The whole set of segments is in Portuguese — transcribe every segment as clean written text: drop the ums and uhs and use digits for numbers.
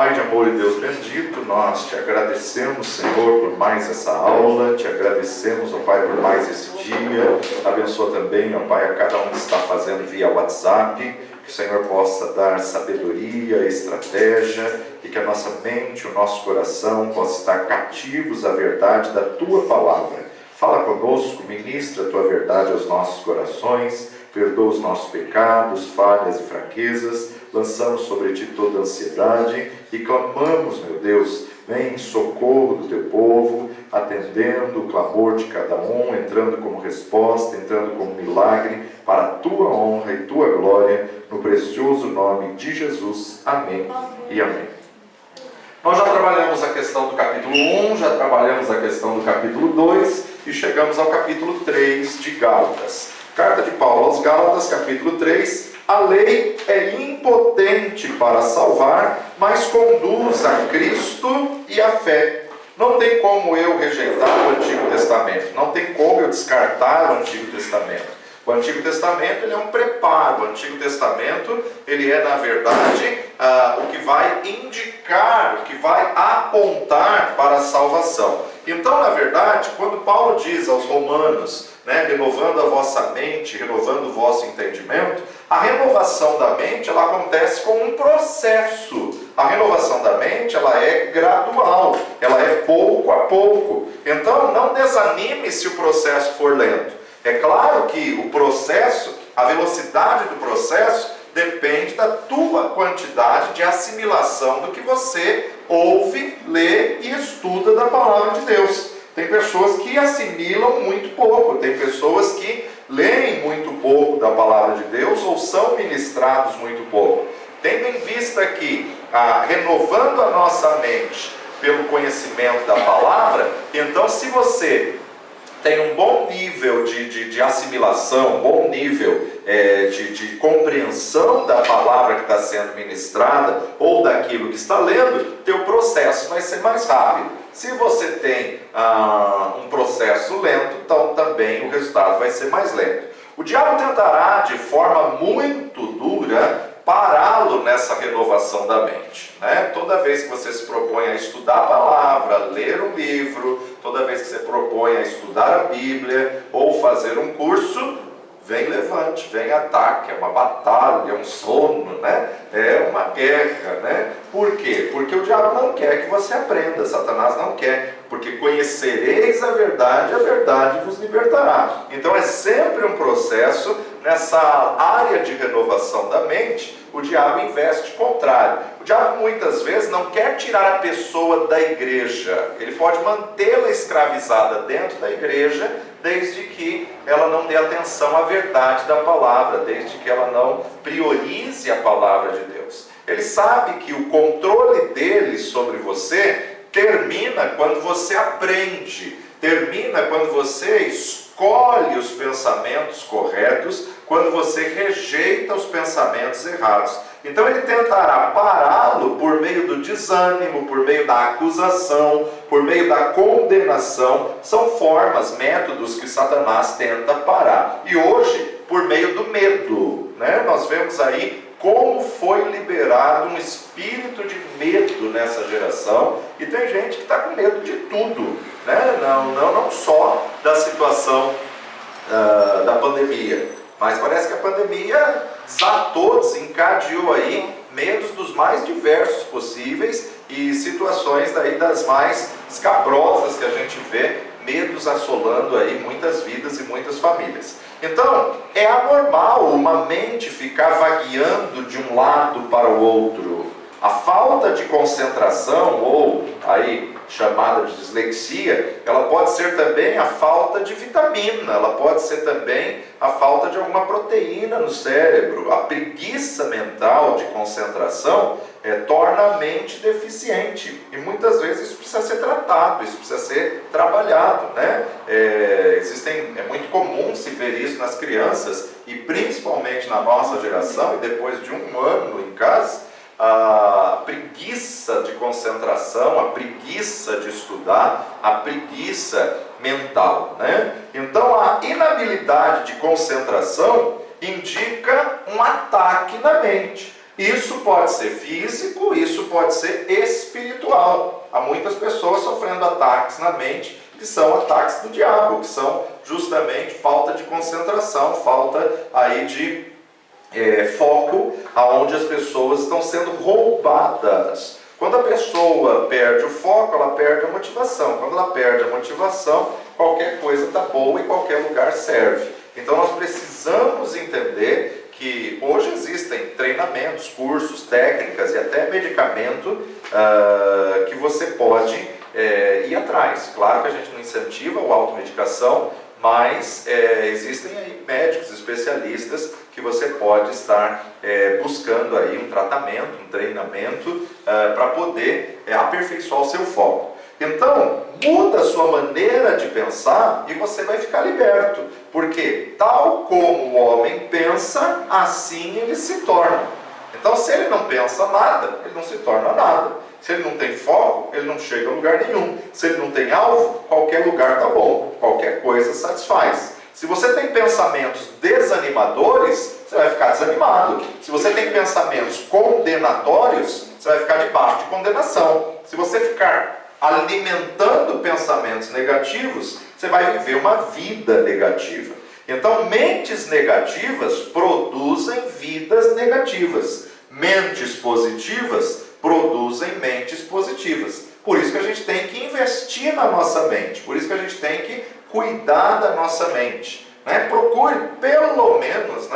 Pai de amor e Deus bendito, nós te agradecemos, Senhor, por mais essa aula, te agradecemos, ó Pai, por mais esse dia. Abençoa também, ó Pai, a cada um que está fazendo via WhatsApp, que o Senhor possa dar sabedoria, estratégia, e que a nossa mente, o nosso coração possa estar cativos à verdade da Tua Palavra. Fala conosco, ministra a Tua verdade aos nossos corações, perdoa os nossos pecados, falhas e fraquezas, lançamos sobre Ti toda a ansiedade e clamamos, meu Deus, vem em socorro do Teu povo, atendendo o clamor de cada um, entrando como resposta, entrando como milagre, para a Tua honra e Tua glória, no precioso nome de Jesus. Amém e amém. Nós já trabalhamos a questão do capítulo 1, já trabalhamos a questão do capítulo 2 e chegamos ao capítulo 3 de Gálatas. Carta de Paulo aos Gálatas, capítulo 3. A lei é impotente para salvar, mas conduz a Cristo e a fé. Não tem como eu rejeitar o Antigo Testamento, não tem como eu descartar o Antigo Testamento. O Antigo Testamento ele é um preparo, o Antigo Testamento ele é, na verdade, o que vai indicar, o que vai apontar para a salvação. Então, na verdade, quando Paulo diz aos romanos, renovando a vossa mente, renovando o vosso entendimento, a renovação da mente ela acontece com um processo. A renovação da mente ela é gradual, ela é pouco a pouco. Então, não desanime se o processo for lento. É claro que o processo, a velocidade do processo, depende da tua quantidade de assimilação do que você ouve, lê e estuda da palavra de Deus. Tem pessoas que assimilam muito pouco, tem pessoas que leem muito pouco da palavra de Deus ou são ministrados muito pouco. Tendo em vista que, renovando a nossa mente pelo conhecimento da palavra, então se você tem um bom nível de assimilação, um bom nível de compreensão da palavra que está sendo ministrada ou daquilo que está lendo, teu processo vai ser mais rápido. Se você tem um processo lento, então também o resultado vai ser mais lento. O diabo tentará de forma muito dura pará-lo nessa renovação da mente. Toda vez que você se propõe a estudar a palavra, ler um livro, toda vez que você propõe a estudar a Bíblia ou fazer um curso, vem levante, vem ataque, é uma batalha, é um sono, é uma guerra. Por quê? Porque o diabo não quer que você aprenda, Satanás não quer, porque conhecereis a verdade vos libertará. Então é sempre um processo. Nessa área de renovação da mente, o diabo investe contrário. O diabo muitas vezes não quer tirar a pessoa da igreja, ele pode mantê-la escravizada dentro da igreja, desde que ela não dê atenção à verdade da palavra, desde que ela não priorize a palavra de Deus. Ele sabe que o controle dele sobre você termina quando você aprende, termina quando você escolhe os pensamentos corretos, quando você rejeita os pensamentos errados. Então ele tentará pará-lo por meio do desânimo, por meio da acusação, por meio da condenação. São formas, métodos que Satanás tenta parar. E hoje, por meio do medo, nós vemos aí como foi liberado um espírito de medo nessa geração. E tem gente que está com medo de tudo, não só da situação da pandemia, mas parece que a pandemia desatou, desencadeou aí medos dos mais diversos possíveis e situações daí das mais escabrosas que a gente vê, medos assolando aí muitas vidas e muitas famílias. Então, é anormal uma mente ficar vagueando de um lado para o outro. A falta de concentração, ou aí chamada de dislexia, ela pode ser também a falta de vitamina, ela pode ser também a falta de alguma proteína no cérebro. A preguiça mental de concentração torna a mente deficiente. E muitas vezes isso precisa ser tratado, isso precisa ser trabalhado. É muito comum se ver isso nas crianças, e principalmente na nossa geração, e depois de um ano em casa, a preguiça de concentração, a preguiça de estudar, a preguiça mental. Então a inabilidade de concentração indica um ataque na mente. Isso pode ser físico, isso pode ser espiritual. Há muitas pessoas sofrendo ataques na mente, que são ataques do diabo, que são justamente falta de concentração, falta aí de foco, aonde as pessoas estão sendo roubadas. Quando a pessoa perde o foco, ela perde a motivação. Quando ela perde a motivação, qualquer coisa está boa e qualquer lugar serve. Então nós precisamos entender que hoje existem treinamentos, cursos, técnicas e até medicamento que você pode ir atrás. Claro que a gente não incentiva a automedicação, mas existem aí médicos, especialistas que você pode estar buscando aí um tratamento, um treinamento para poder aperfeiçoar o seu foco. Então, muda a sua maneira de pensar e você vai ficar liberto. Porque tal como o homem pensa, assim ele se torna. Então, se ele não pensa nada, ele não se torna nada. Se ele não tem foco, ele não chega a lugar nenhum. Se ele não tem alvo, qualquer lugar está bom. Qualquer coisa satisfaz. Se você tem pensamentos desanimadores, você vai ficar desanimado. Se você tem pensamentos condenatórios, você vai ficar debaixo de condenação. Se você ficar alimentando pensamentos negativos, você vai viver uma vida negativa. Então, mentes negativas produzem vidas negativas. Mentes positivas produzem mentes positivas. Por isso que a gente tem que investir na nossa mente. Por isso que a gente tem que cuidar da nossa mente. Procure, pelo menos,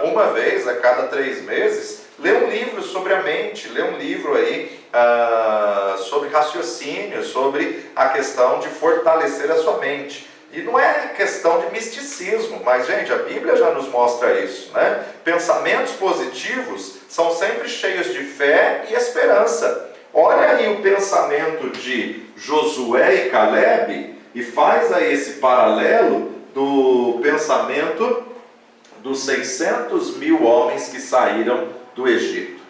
uma vez a cada 3 meses, ler um livro sobre a mente, ler um livro aí sobre raciocínio, sobre a questão de fortalecer a sua mente. E não é questão de misticismo, mas, gente, a Bíblia já nos mostra isso, Pensamentos positivos são sempre cheios de fé e esperança. Olha aí o pensamento de Josué e Calebe e faz aí esse paralelo do pensamento dos 600 mil homens que saíram do Egito.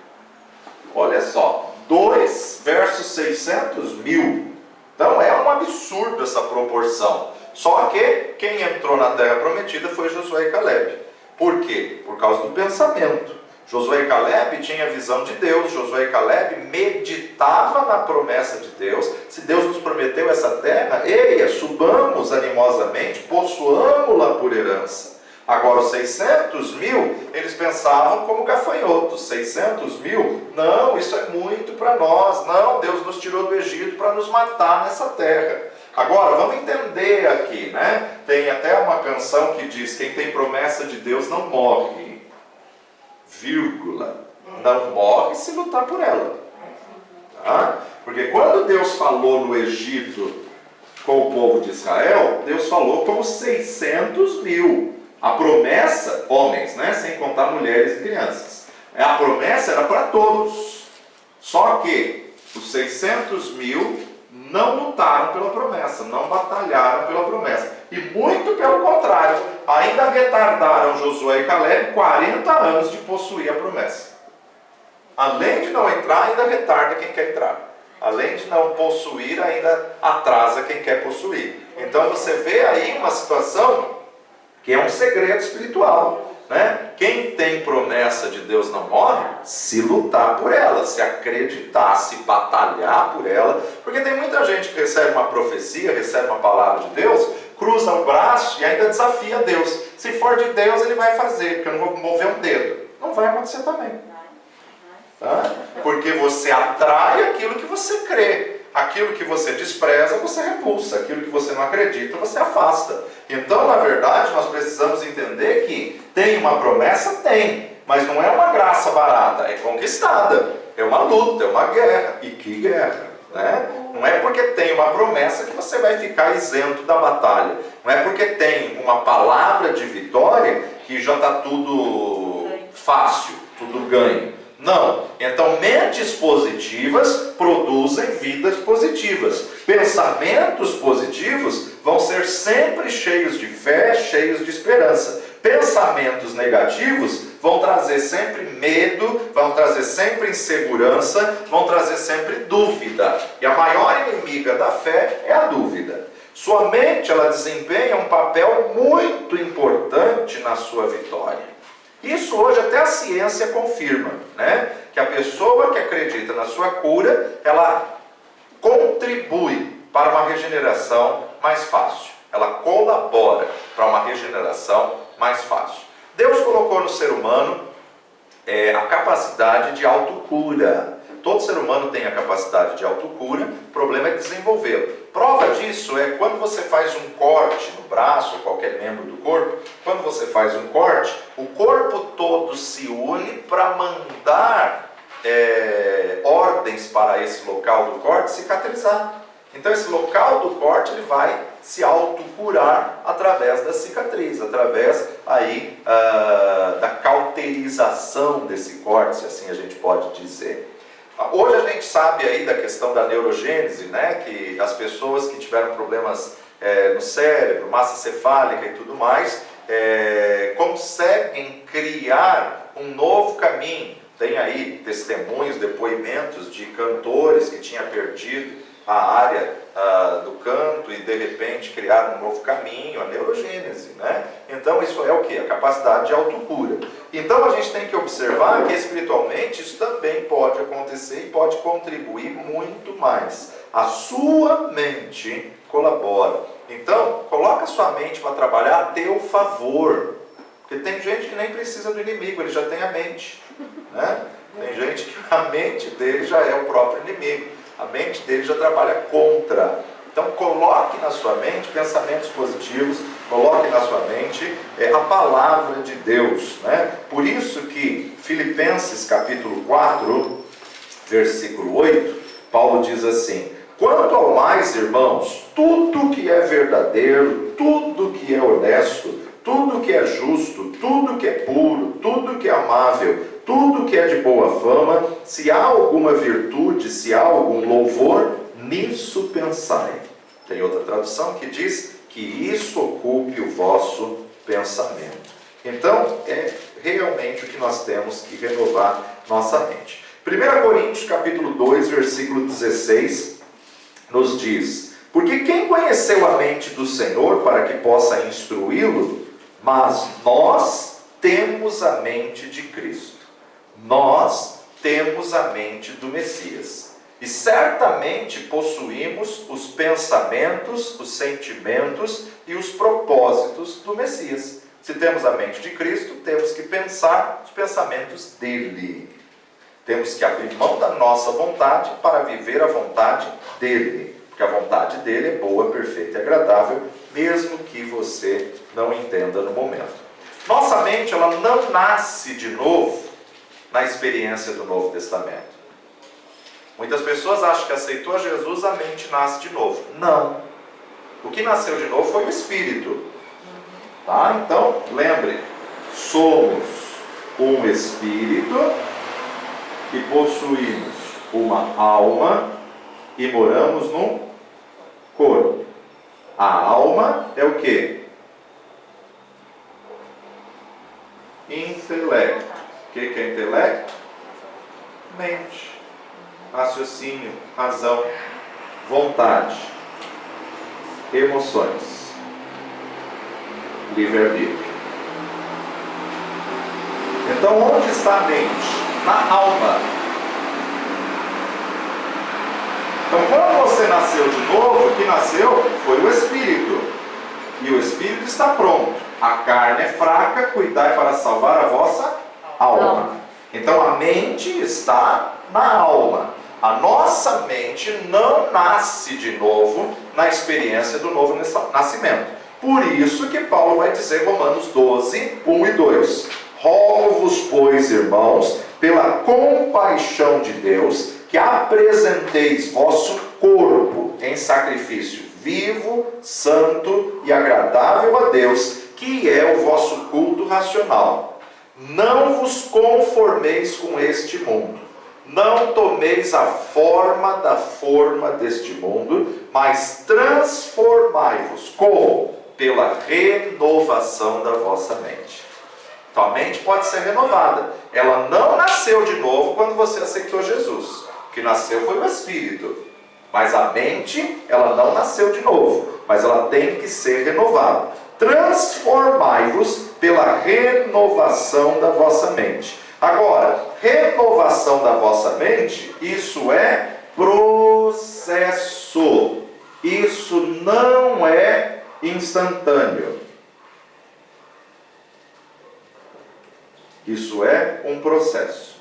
Olha só, 2 versus 600 mil. Então é um absurdo essa proporção. Só que quem entrou na terra prometida foi Josué e Calebe. Por quê? Por causa do pensamento. Josué e Calebe tinham a visão de Deus. Josué e Calebe meditava na promessa de Deus. Se Deus nos prometeu essa terra, eia, subamos animosamente, possuamos-la por herança. Agora os 600 mil, eles pensavam como gafanhotos. 600 mil, não, isso é muito para nós. Não, Deus nos tirou do Egito para nos matar nessa terra. Agora, vamos entender aqui, Tem até uma canção que diz: quem tem promessa de Deus não morre, vírgula, não morre se lutar por ela. Tá? Porque quando Deus falou no Egito com o povo de Israel, Deus falou com os 600 mil. A promessa, homens, sem contar mulheres e crianças. A promessa era para todos. Só que os 600 mil não lutaram pela promessa, não batalharam pela promessa. E muito pelo contrário, ainda retardaram Josué e Calebe 40 anos de possuir a promessa. Além de não entrar, ainda retarda quem quer entrar. Além de não possuir, ainda atrasa quem quer possuir. Então você vê aí uma situação que é um segredo espiritual. Quem tem promessa de Deus não morre se lutar por ela, se acreditar, se batalhar por ela. Porque tem muita gente que recebe uma profecia, recebe uma palavra de Deus, cruza o braço e ainda desafia Deus. Se for de Deus, ele vai fazer, porque eu não vou mover um dedo. Não vai acontecer também. Porque você atrai aquilo que você crê. Aquilo que você despreza, você repulsa. Aquilo que você não acredita, você afasta. Então, na verdade, nós precisamos entender que tem uma promessa? Tem. Mas não é uma graça barata, é conquistada. É uma luta, é uma guerra. E que guerra, Não é porque tem uma promessa que você vai ficar isento da batalha. Não é porque tem uma palavra de vitória que já está tudo fácil, tudo ganho. Não. Então, mentes positivas produzem vidas positivas. Pensamentos positivos vão ser sempre cheios de fé, cheios de esperança. Pensamentos negativos vão trazer sempre medo, vão trazer sempre insegurança, vão trazer sempre dúvida. E a maior inimiga da fé é a dúvida. Sua mente, ela desempenha um papel muito importante na sua vitória. Isso hoje até a ciência confirma, né? Que a pessoa que acredita na sua cura, ela contribui para uma regeneração mais fácil. Ela colabora para uma regeneração mais fácil. Deus colocou no ser humano a capacidade de autocura. Todo ser humano tem a capacidade de autocura, o problema é desenvolvê-la. Prova disso é quando você faz um corte no braço, ou qualquer membro do corpo, quando você faz um corte, o corpo todo se une para mandar ordens para esse local do corte cicatrizar. Então esse local do corte ele vai se autocurar através da cicatriz, através aí da cauterização desse corte, se assim a gente pode dizer. Hoje a gente sabe aí da questão da neurogênese, né, que as pessoas que tiveram problemas no cérebro, massa cefálica e tudo mais, conseguem criar um novo caminho. Tem aí testemunhos, depoimentos de cantores que tinham perdido a área do canto e de repente criaram um novo caminho, a neurogênese, né? Então isso é o que? A capacidade de autocura. Então a gente tem que observar que espiritualmente isso também pode acontecer e pode contribuir muito mais. A sua mente colabora. Então coloca a sua mente para trabalhar a teu favor. Porque tem gente que nem precisa do inimigo, ele já tem a mente, né? Tem gente que a mente dele já é o próprio inimigo. A mente dele já trabalha contra. Então coloque na sua mente pensamentos positivos, coloque na sua mente a palavra de Deus, né? Por isso que Filipenses capítulo 4, versículo 8, Paulo diz assim: quanto ao mais, irmãos, tudo que é verdadeiro, tudo que é honesto, tudo que é justo, tudo que é puro, tudo que é amável, tudo que é de boa fama, se há alguma virtude, se há algum louvor, nisso pensai. Tem outra tradução que diz que isso ocupe o vosso pensamento. Então, é realmente o que nós temos que renovar nossa mente. 1 Coríntios capítulo 2, versículo 16, nos diz: porque quem conheceu a mente do Senhor para que possa instruí-lo? Mas nós temos a mente de Cristo. Nós temos a mente do Messias. E certamente possuímos os pensamentos, os sentimentos e os propósitos do Messias. Se temos a mente de Cristo, temos que pensar os pensamentos dele. Temos que abrir mão da nossa vontade para viver a vontade dele. Porque a vontade dele é boa, perfeita e agradável, mesmo que você não entenda no momento. Nossa mente, ela não nasce de novo na experiência do Novo Testamento. Muitas pessoas acham que aceitou Jesus, a mente nasce de novo. Não. O que nasceu de novo foi o Espírito. Tá? Então, lembre, somos um Espírito e possuímos uma alma e moramos num corpo. A alma é o quê? Intelecto. O que é intelecto? Mente. Raciocínio, razão, vontade, emoções, livre-arbítrio. Então, onde está a mente? Na alma. Então, quando você nasceu de novo, o que nasceu foi o Espírito. E o Espírito está pronto. A carne é fraca, cuidai para salvar a vossa alma. Então, a mente está na alma. A nossa mente não nasce de novo na experiência do novo nascimento. Por isso que Paulo vai dizer, Romanos 12, 1 e 2. Rogo-vos, pois, irmãos, pela compaixão de Deus, que apresenteis vosso corpo em sacrifício vivo, santo e agradável a Deus, que é o vosso culto racional. Não vos conformeis com este mundo. Não tomeis a forma da forma deste mundo, mas transformai-vos como? Pela renovação da vossa mente. Então a mente pode ser renovada. Ela não nasceu de novo quando você aceitou Jesus. O que nasceu foi o Espírito. Mas a mente, ela não nasceu de novo. Mas ela tem que ser renovada. Transformai-vos pela renovação da vossa mente. Agora, renovação da vossa mente, isso é processo. Isso não é instantâneo. Isso é um processo.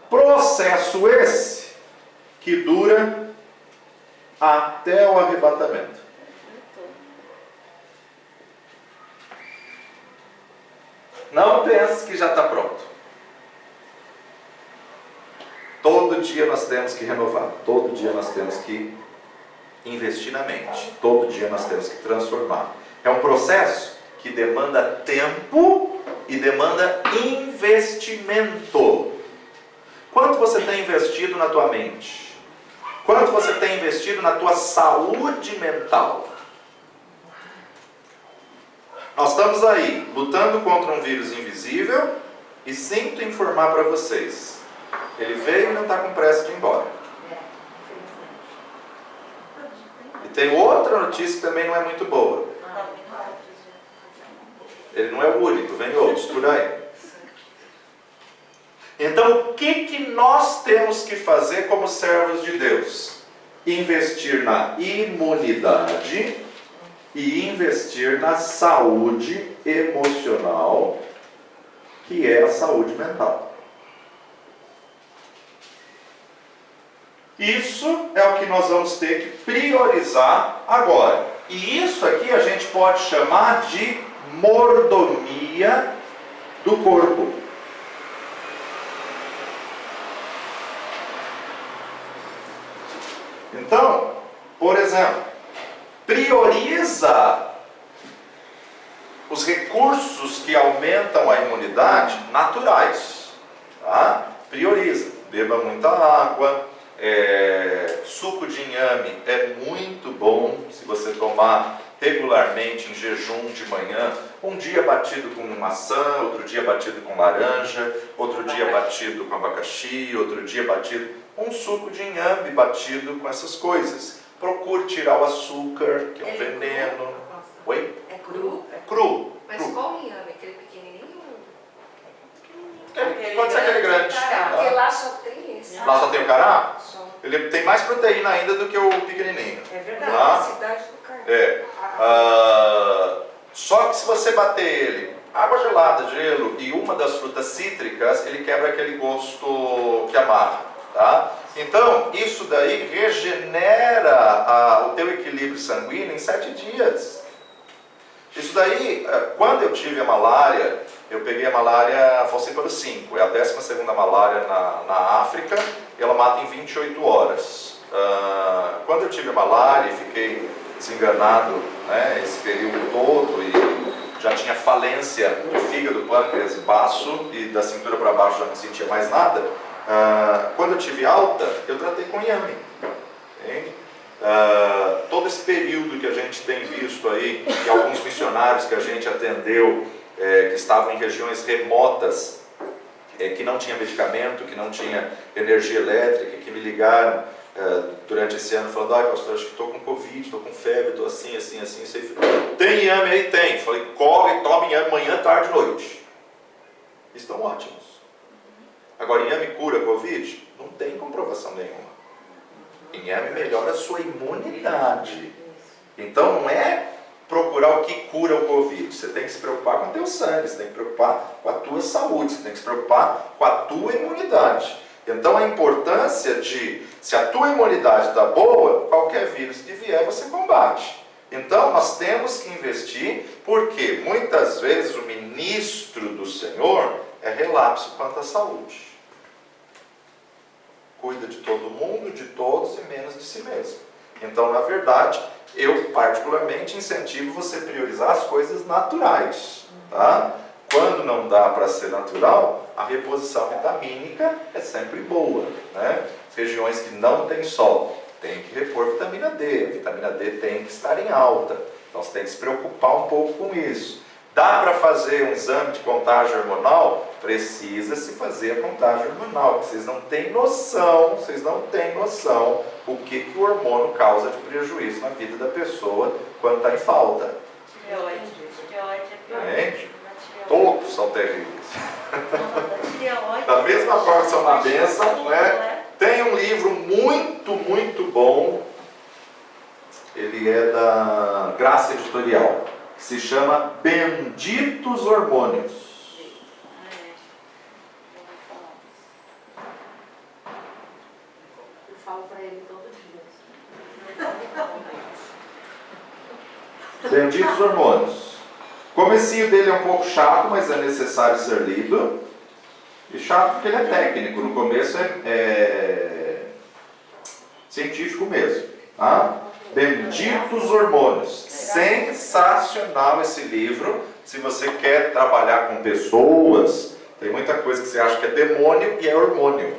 Processo esse que dura até o arrebatamento. Não pense que já está pronto. Todo dia nós temos que renovar. Todo dia nós temos que investir na mente. Todo dia nós temos que transformar. É um processo que demanda tempo e demanda investimento. Quanto você tem investido na tua mente? Quanto você tem investido na tua saúde mental? Nós estamos aí, lutando contra um vírus invisível, e sinto informar para vocês, ele veio e não está com pressa de ir embora. E tem outra notícia que também não é muito boa. Ele não é o único, vem outros por aí. Então, o que nós temos que fazer como servos de Deus? Investir na imunidade e investir na saúde emocional, que é a saúde mental. Isso é o que nós vamos ter que priorizar agora. E isso aqui a gente pode chamar de mordomia do corpo. Então, por exemplo, prioriza os recursos que aumentam a imunidade naturais. Tá? Prioriza. Beba muita água. Suco de inhame é muito bom se você tomar regularmente em jejum de manhã. Um dia batido com maçã, outro dia batido com laranja, outro dia batido com abacaxi, outro dia batido... Um suco de inhame batido com essas coisas. Procure tirar o açúcar, que é um veneno. Oi? É cru? É cru. Mas qual inhame? Aquele pequenininho? Pode ser aquele grande. Porque lá só tem esse. Lá só tem o cará? Só. Ele tem mais proteína ainda do que o pequenininho. É verdade, Tá? a cidade do carne. Só que se você bater ele, água gelada, gelo e uma das frutas cítricas, ele quebra aquele gosto que amarra. Tá? Então, isso daí regenera o teu equilíbrio sanguíneo em 7 dias. Isso daí, quando eu tive a malária, eu peguei a malária falciparum 5, é a 12ª malária na África, e ela mata em 28 horas. Quando eu tive a malária e fiquei desenganado, né, esse período todo, e já tinha falência do fígado, pâncreas e baço, e da cintura para baixo já não sentia mais nada. Quando eu tive alta, eu tratei com inhame. Todo esse período que a gente tem visto aí, que alguns missionários que a gente atendeu, que estavam em regiões remotas, que não tinha medicamento, que não tinha energia elétrica, que me ligaram durante esse ano falando: pastor, acho que estou com Covid, estou com febre, estou assim. Tem inhame aí? Tem. Falei: corre, toma inhame manhã, tarde e noite. Estão ótimos. Agora, inhame cura Covid? Não tem comprovação nenhuma. Inhame melhora a sua imunidade. Então, não é procurar o que cura o Covid. Você tem que se preocupar com o teu sangue, você tem que se preocupar com a tua saúde, você tem que se preocupar com a tua imunidade. Então, a importância de, se a tua imunidade está boa, qualquer vírus que vier, você combate. Então, nós temos que investir, porque muitas vezes o ministro do Senhor é relapso quanto à saúde. Cuida de todo mundo, de todos e menos de si mesmo. Então, na verdade, eu particularmente incentivo você a priorizar as coisas naturais. Tá? Quando não dá para ser natural, a reposição vitamínica é sempre boa. Né? Regiões que não tem sol, tem que repor vitamina D. A vitamina D tem que estar em alta. Então, você tem que se preocupar um pouco com isso. Dá para fazer um exame de contagem hormonal? Precisa-se fazer a contagem hormonal. Vocês não têm noção o que o hormônio causa de prejuízo na vida da pessoa quando está em falta. Tireoide é pior. são terríveis. Da mesma forma que são uma bênção, né? Tem um livro muito, muito bom. Ele é da Graça Editorial, que se chama Benditos Hormônios. Eu falo para ele todo dia. Benditos Hormônios. O comecinho dele é um pouco chato, mas é necessário ser lido. E chato porque ele é técnico. No começo é científico mesmo. Tá? Benditos Hormônios. Sensacional esse livro. Se você quer trabalhar com pessoas, tem muita coisa que você acha que é demônio e é hormônio.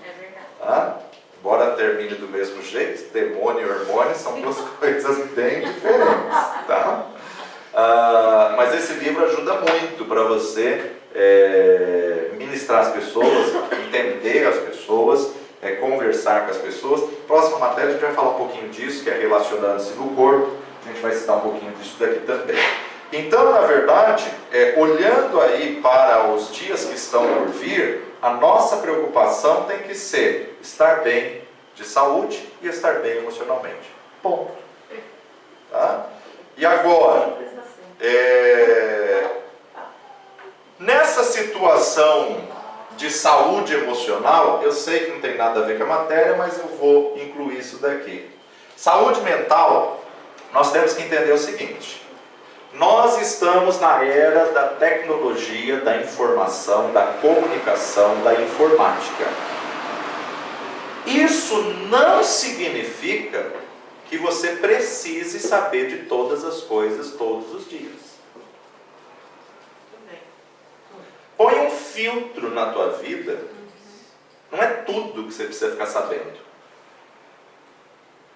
É verdade. Tá? Embora termine do mesmo jeito, demônio e hormônio são duas coisas bem diferentes. Tá? Mas esse livro ajuda muito para você ministrar as pessoas, entender as pessoas, conversar com as pessoas. Próxima matéria a gente vai falar um pouquinho disso, que é relacionando-se no corpo. A gente vai citar um pouquinho disso daqui também. Então, na verdade, olhando aí para os dias que estão por vir, a nossa preocupação tem que ser estar bem de saúde e estar bem emocionalmente. Ponto. Tá? E agora, nessa situação de saúde emocional, eu sei que não tem nada a ver com a matéria, mas eu vou incluir isso daqui. Saúde mental, nós temos que entender o seguinte: nós estamos na era da tecnologia, da informação, da comunicação, da informática. Isso não significa que você precise saber de todas as coisas todos os dias. Põe um filtro na tua vida. Não é tudo que você precisa ficar sabendo.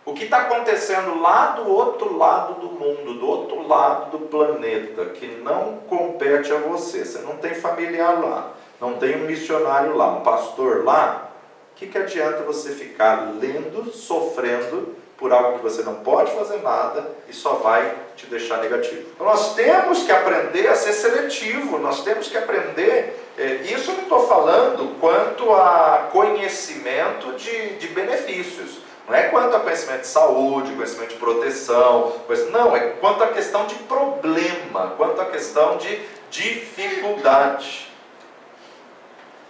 O que está acontecendo lá do outro lado do mundo, do outro lado do planeta, que não compete a você. Você não tem familiar lá, não tem um missionário lá, um pastor lá. O que adianta você ficar lendo, sofrendo por algo que você não pode fazer nada e só vai te deixar negativo? Então nós temos que aprender a ser seletivo, nós temos que aprender, isso eu não estou falando quanto a conhecimento de benefícios, não é quanto a conhecimento de saúde, conhecimento de proteção, não, é quanto a questão de problema, quanto a questão de dificuldade.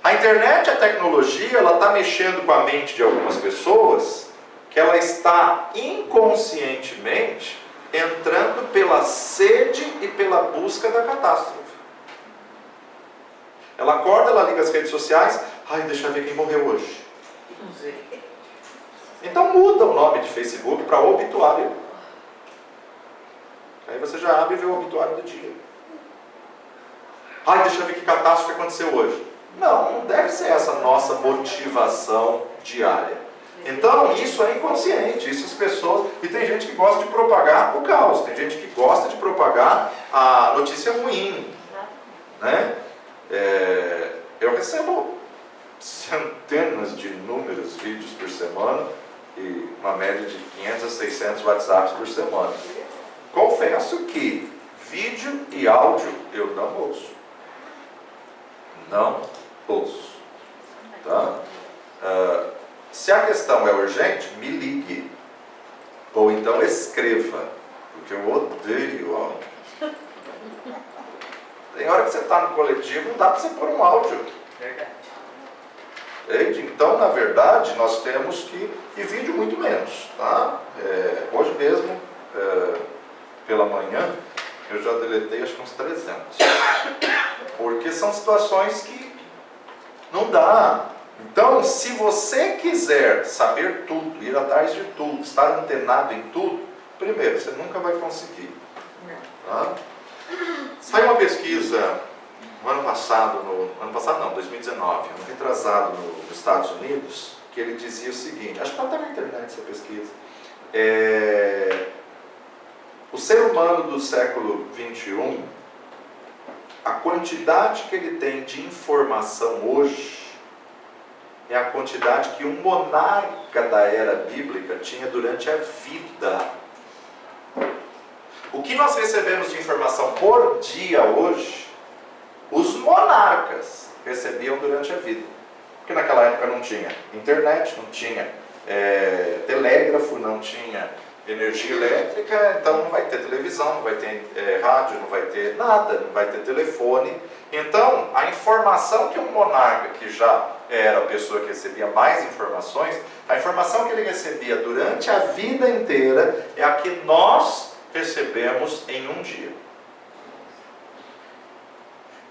A internet, a tecnologia, ela está mexendo com a mente de algumas pessoas, que ela está inconscientemente entrando pela sede e pela busca da catástrofe. Ela acorda, ela liga as redes sociais, deixa eu ver quem morreu hoje. Então muda o nome de Facebook para obituário. Aí você já abre e vê o obituário do dia. Deixa eu ver que catástrofe aconteceu hoje. Não deve ser essa nossa motivação diária. Então, isso é inconsciente, isso as pessoas... E tem gente que gosta de propagar o caos, tem gente que gosta de propagar a notícia ruim. Né? Eu recebo centenas de inúmeros vídeos por semana e uma média de 500 a 600 WhatsApps por semana. Confesso que vídeo e áudio eu não ouço. Não ouço. Tá? Se a questão é urgente, me ligue. Ou então escreva. Porque eu odeio áudio. Tem hora que você está no coletivo, não dá para você pôr um áudio. Verdade. Entende? Então, na verdade, nós temos que... E vídeo muito menos. Tá? Hoje mesmo, pela manhã, eu já deletei acho que uns 300. Porque são situações que não dá. Então, se você quiser saber tudo, ir atrás de tudo, estar antenado em tudo, primeiro, você nunca vai conseguir. Tá? Saiu uma pesquisa no ano passado, 2019, ano retrasado nos Estados Unidos, que ele dizia o seguinte, acho que está até na internet essa pesquisa, o ser humano do século XXI, a quantidade que ele tem de informação hoje, é a quantidade que um monarca da era bíblica tinha durante a vida. O que nós recebemos de informação por dia hoje os monarcas recebiam durante a vida. Porque naquela época não tinha internet, não tinha telégrafo, não tinha energia elétrica, então não vai ter televisão, não vai ter rádio, não vai ter nada, não vai ter telefone. Então, a informação que um monarca, que já era a pessoa que recebia mais informações, a informação que ele recebia durante a vida inteira é a que nós recebemos em um dia.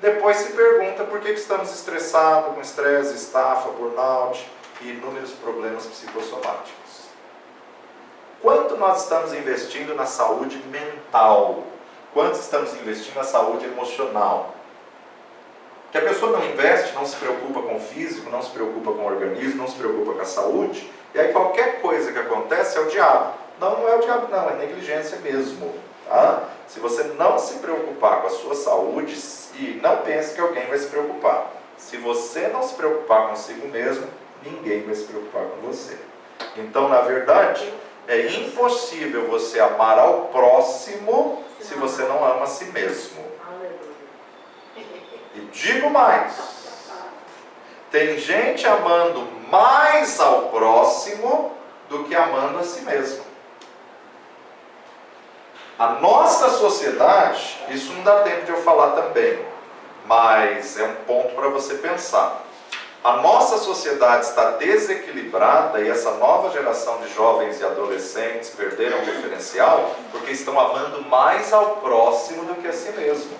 Depois se pergunta por que estamos estressados, com estresse, estafa, burnout e inúmeros problemas psicossomáticos. Quanto nós estamos investindo na saúde mental? Quanto estamos investindo na saúde emocional? Que a pessoa não investe, não se preocupa com o físico, não se preocupa com o organismo, não se preocupa com a saúde, e aí qualquer coisa que acontece é o diabo. Não, não é o diabo não, é negligência mesmo. Tá? Se você não se preocupar com a sua saúde, e não pense que alguém vai se preocupar. Se você não se preocupar consigo mesmo, ninguém vai se preocupar com você. Então, na verdade, é impossível você amar ao próximo se você não ama a si mesmo. E digo mais, tem gente amando mais ao próximo do que amando a si mesmo. A nossa sociedade, isso não dá tempo de eu falar também, mas é um ponto para você pensar. A nossa sociedade está desequilibrada e essa nova geração de jovens e adolescentes perderam o referencial porque estão amando mais ao próximo do que a si mesmo.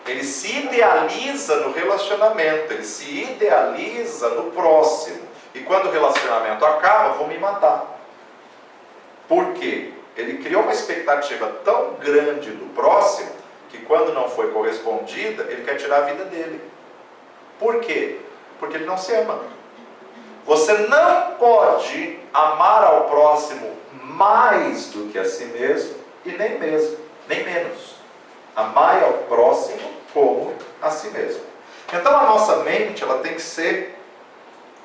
Ele se idealiza no relacionamento, ele se idealiza no próximo. E quando o relacionamento acaba, vou me matar. Por quê? Ele criou uma expectativa tão grande do próximo que quando não foi correspondida, ele quer tirar a vida dele. Por quê? Porque ele não se ama. Você não pode amar ao próximo mais do que a si mesmo e nem menos. Amar ao próximo como a si mesmo. Então a nossa mente, ela tem que ser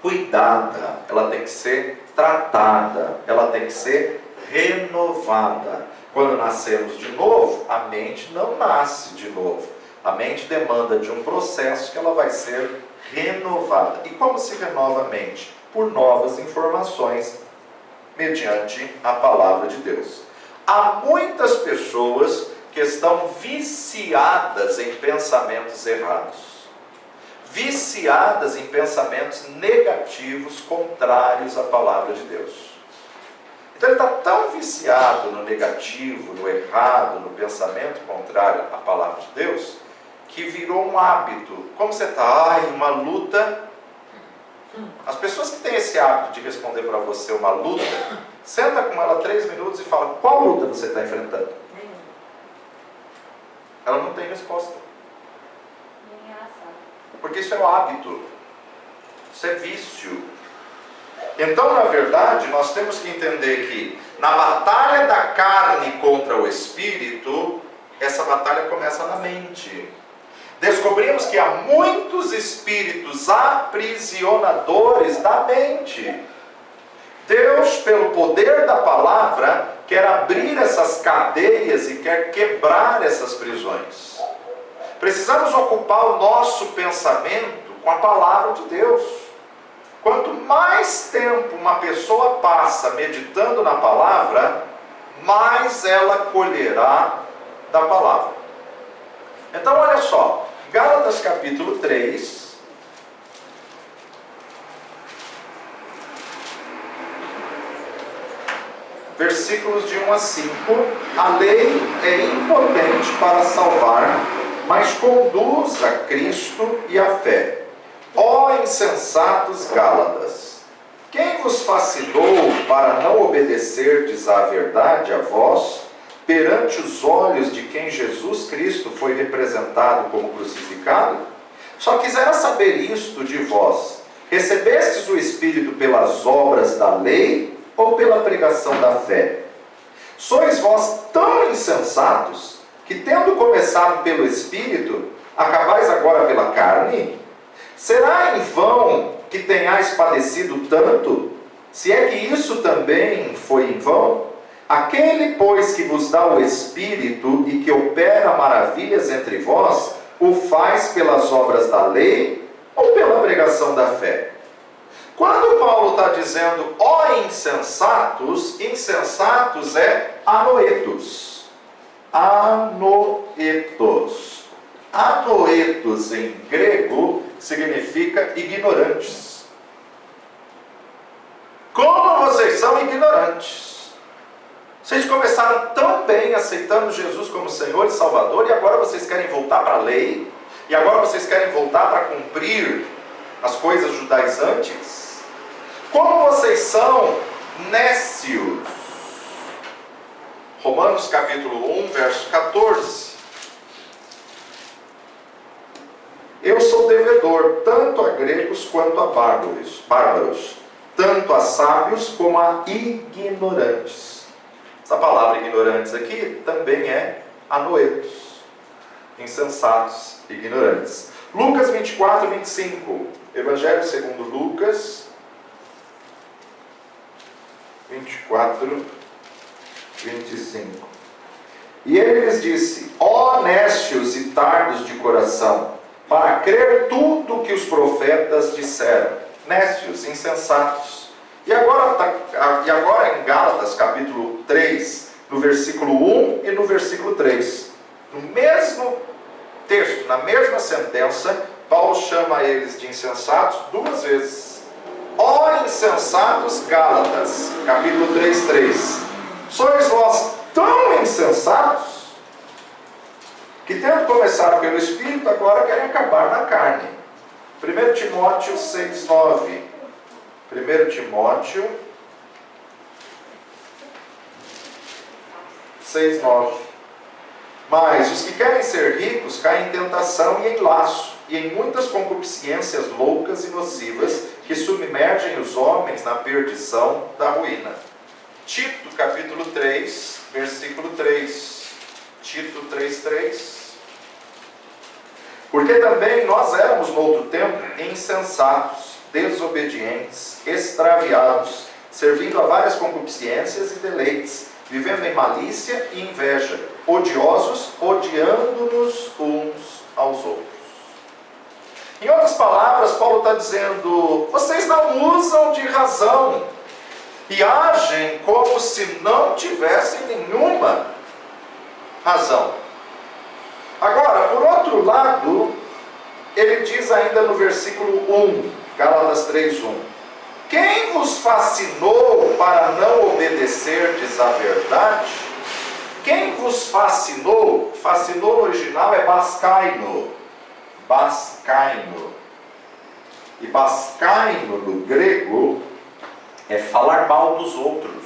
cuidada, ela tem que ser tratada, ela tem que ser renovada. Quando nascemos de novo, a mente não nasce de novo. A mente demanda de um processo que ela vai ser renovada. E como se renova a mente? Por novas informações, mediante a palavra de Deus. Há muitas pessoas que estão viciadas em pensamentos errados. Viciadas em pensamentos negativos, contrários à palavra de Deus. Então ele está tão viciado no negativo, no errado, no pensamento contrário à palavra de Deus, que virou um hábito. Como você está? Ai, uma luta. As pessoas que têm esse hábito de responder para você uma luta, senta com ela 3 minutos e fala, qual luta você está enfrentando? Ela não tem resposta. Porque isso é um hábito. Isso é vício. Então, na verdade, nós temos que entender que na batalha da carne contra o espírito, essa batalha começa na mente. Descobrimos que há muitos espíritos aprisionadores da mente. Deus, pelo poder da palavra, quer abrir essas cadeias e quer quebrar essas prisões. Precisamos ocupar o nosso pensamento com a palavra de Deus. Quanto mais tempo uma pessoa passa meditando na palavra, mais ela colherá da palavra. Então olha só, Gálatas capítulo 3, versículos de 1 a 5, a lei é impotente para salvar, mas conduz a Cristo e a fé. Ó insensatos Gálatas, quem vos fascinou para não obedecerdes à verdade, a vós, perante os olhos de quem Jesus Cristo foi representado como crucificado? Só quisera saber isto de vós: recebestes o Espírito pelas obras da lei ou pela pregação da fé? Sois vós tão insensatos que, tendo começado pelo Espírito, acabais agora pela carne? Será em vão que tenhais padecido tanto? Se é que isso também foi em vão? Aquele, pois, que vos dá o Espírito e que opera maravilhas entre vós, o faz pelas obras da lei ou pela pregação da fé? Quando Paulo está dizendo, ó insensatos, insensatos é anoetos. Anoetos. Anoetos em grego significa ignorantes. Como vocês são ignorantes? Vocês começaram tão bem aceitando Jesus como Senhor e Salvador, e agora vocês querem voltar para a lei? E agora vocês querem voltar para cumprir as coisas judaizantes? Como vocês são nécios? Romanos capítulo 1, verso 14. Eu sou devedor tanto a gregos quanto a bárbaros, tanto a sábios como a ignorantes. Essa palavra ignorantes aqui também é anoetos, insensatos, ignorantes. Lucas 24, 25. Evangelho segundo Lucas 24, 25. E ele lhes disse, ó nécios e tardos de coração, para crer tudo que os profetas disseram. Nécios, insensatos. E agora em Gálatas capítulo 3, no versículo 1 e no versículo 3. No mesmo texto, na mesma sentença, Paulo chama eles de insensatos duas vezes. Ó insensatos Gálatas, capítulo 3, 3. Sois vós tão insensatos que, tendo começado pelo Espírito, agora querem acabar na carne. 1 Timóteo 6, 9. 1 Timóteo 6, 9. Mas os que querem ser ricos caem em tentação e em laço, e em muitas concupiscências loucas e nocivas, que submergem os homens na perdição da ruína. Tito capítulo 3, versículo 3. Tito 3, 3. Porque também nós éramos no outro tempo insensatos, desobedientes, extraviados, servindo a várias concupiscências e deleites, vivendo em malícia e inveja, odiosos, odiando-nos uns aos outros. Em outras palavras, Paulo está dizendo, vocês não usam de razão e agem como se não tivessem nenhuma razão. Agora, por outro lado, ele diz ainda no versículo 1, Gálatas 3:1, quem vos fascinou para não obedecerdes à verdade? Quem vos fascinou? Fascinou no original é bascaino. Bascaino. E bascaino no grego é falar mal dos outros,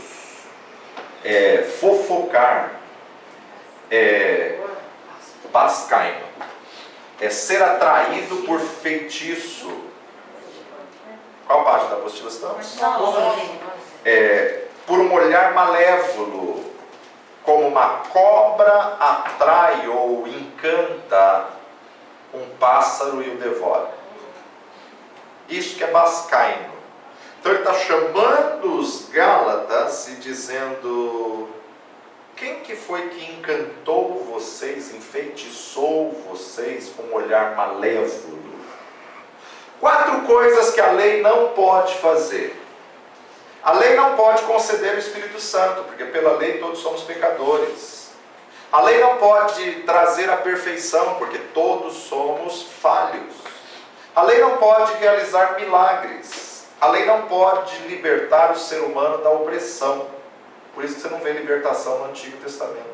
é fofocar, é bascaino, é ser atraído por feitiço. Qual página da apostila estamos? Por um olhar malévolo, como uma cobra atrai ou encanta um pássaro e o devora. Isso que é bascaino. Então ele está chamando os Gálatas e dizendo, quem que foi que encantou vocês, enfeitiçou vocês com um olhar malévolo? 4 coisas que a lei não pode fazer. A lei não pode conceder o Espírito Santo, porque pela lei todos somos pecadores. A lei não pode trazer a perfeição, porque todos somos falhos. A lei não pode realizar milagres. A lei não pode libertar o ser humano da opressão. Por isso que você não vê libertação no Antigo Testamento.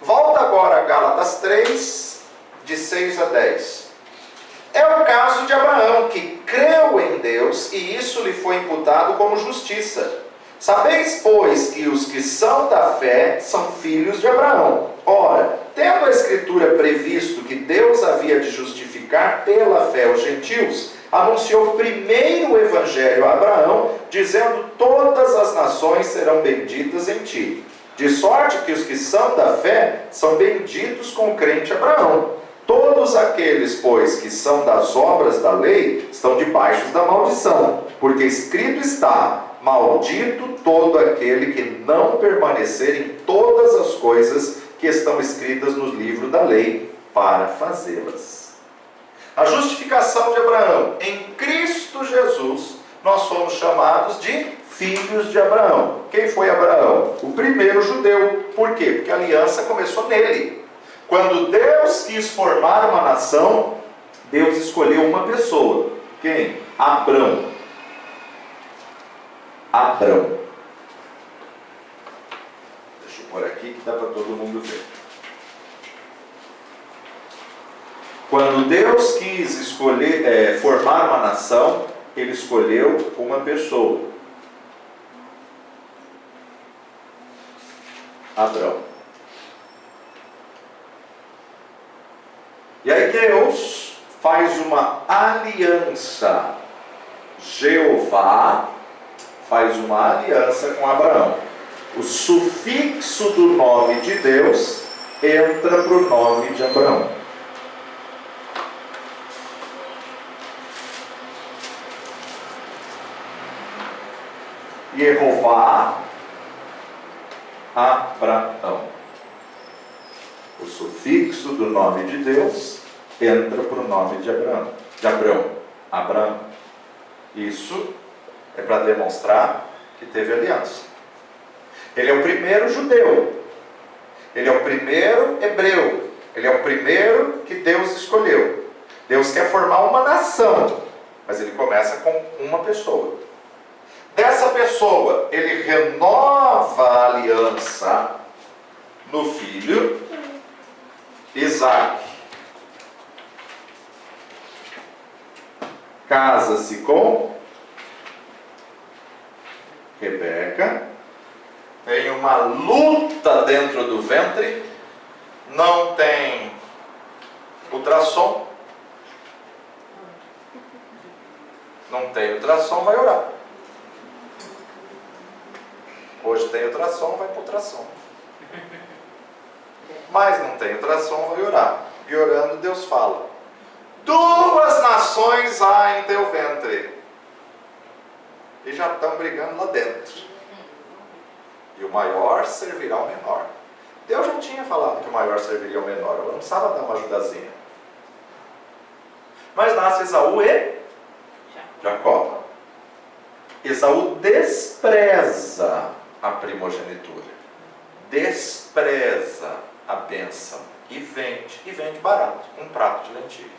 Volta agora a Gálatas 3, de 6 a 10. É o caso de Abraão, que creu em Deus e isso lhe foi imputado como justiça. Sabeis, pois, que os que são da fé são filhos de Abraão. Ora, tendo a Escritura previsto que Deus havia de justificar pela fé os gentios, anunciou primeiro o Evangelho a Abraão, dizendo, todas as nações serão benditas em ti. De sorte que os que são da fé são benditos com o crente Abraão. Todos aqueles, pois, que são das obras da lei, estão debaixo da maldição, porque escrito está, maldito todo aquele que não permanecer em todas as coisas que estão escritas no livro da lei para fazê-las. A justificação de Abraão. Em Cristo Jesus, nós somos chamados de filhos de Abraão. Quem foi Abraão? O primeiro judeu. Por quê? Porque a aliança começou nele. Quando Deus quis formar uma nação, Deus escolheu uma pessoa. Quem? Abrão. Abrão. Deixa eu pôr aqui que dá para todo mundo ver. Quando Deus quis escolher, formar uma nação, Ele escolheu uma pessoa. Abrão. E aí Deus faz uma aliança. Jeová faz uma aliança com Abraão. O sufixo do nome de Deus entra para o nome de Abraão. Jeová, Abraão. O sufixo do nome de Deus entra para o nome de Abraão. Abraão. Isso é para demonstrar que teve aliança. Ele é o primeiro judeu. Ele é o primeiro hebreu. Ele é o primeiro que Deus escolheu. Deus quer formar uma nação, mas ele começa com uma pessoa. Dessa pessoa, ele renova a aliança no filho Isaac. Casa-se com Rebeca. Tem uma luta dentro do ventre. Não tem ultrassom. Não tem ultrassom, vai orar. Hoje tem ultrassom, vai para ultrassom. Mas não tem ultrassom, vai orar. E orando, Deus fala: 2 nações há em teu ventre. E já estão brigando lá dentro. E o maior servirá ao menor. Deus já tinha falado que o maior serviria ao menor. Ela não precisava dar uma ajudazinha. Mas nasce Esaú e Jacó. Esaú despreza a primogenitura. Despreza a bênção. E vende barato. Um prato de lentilha.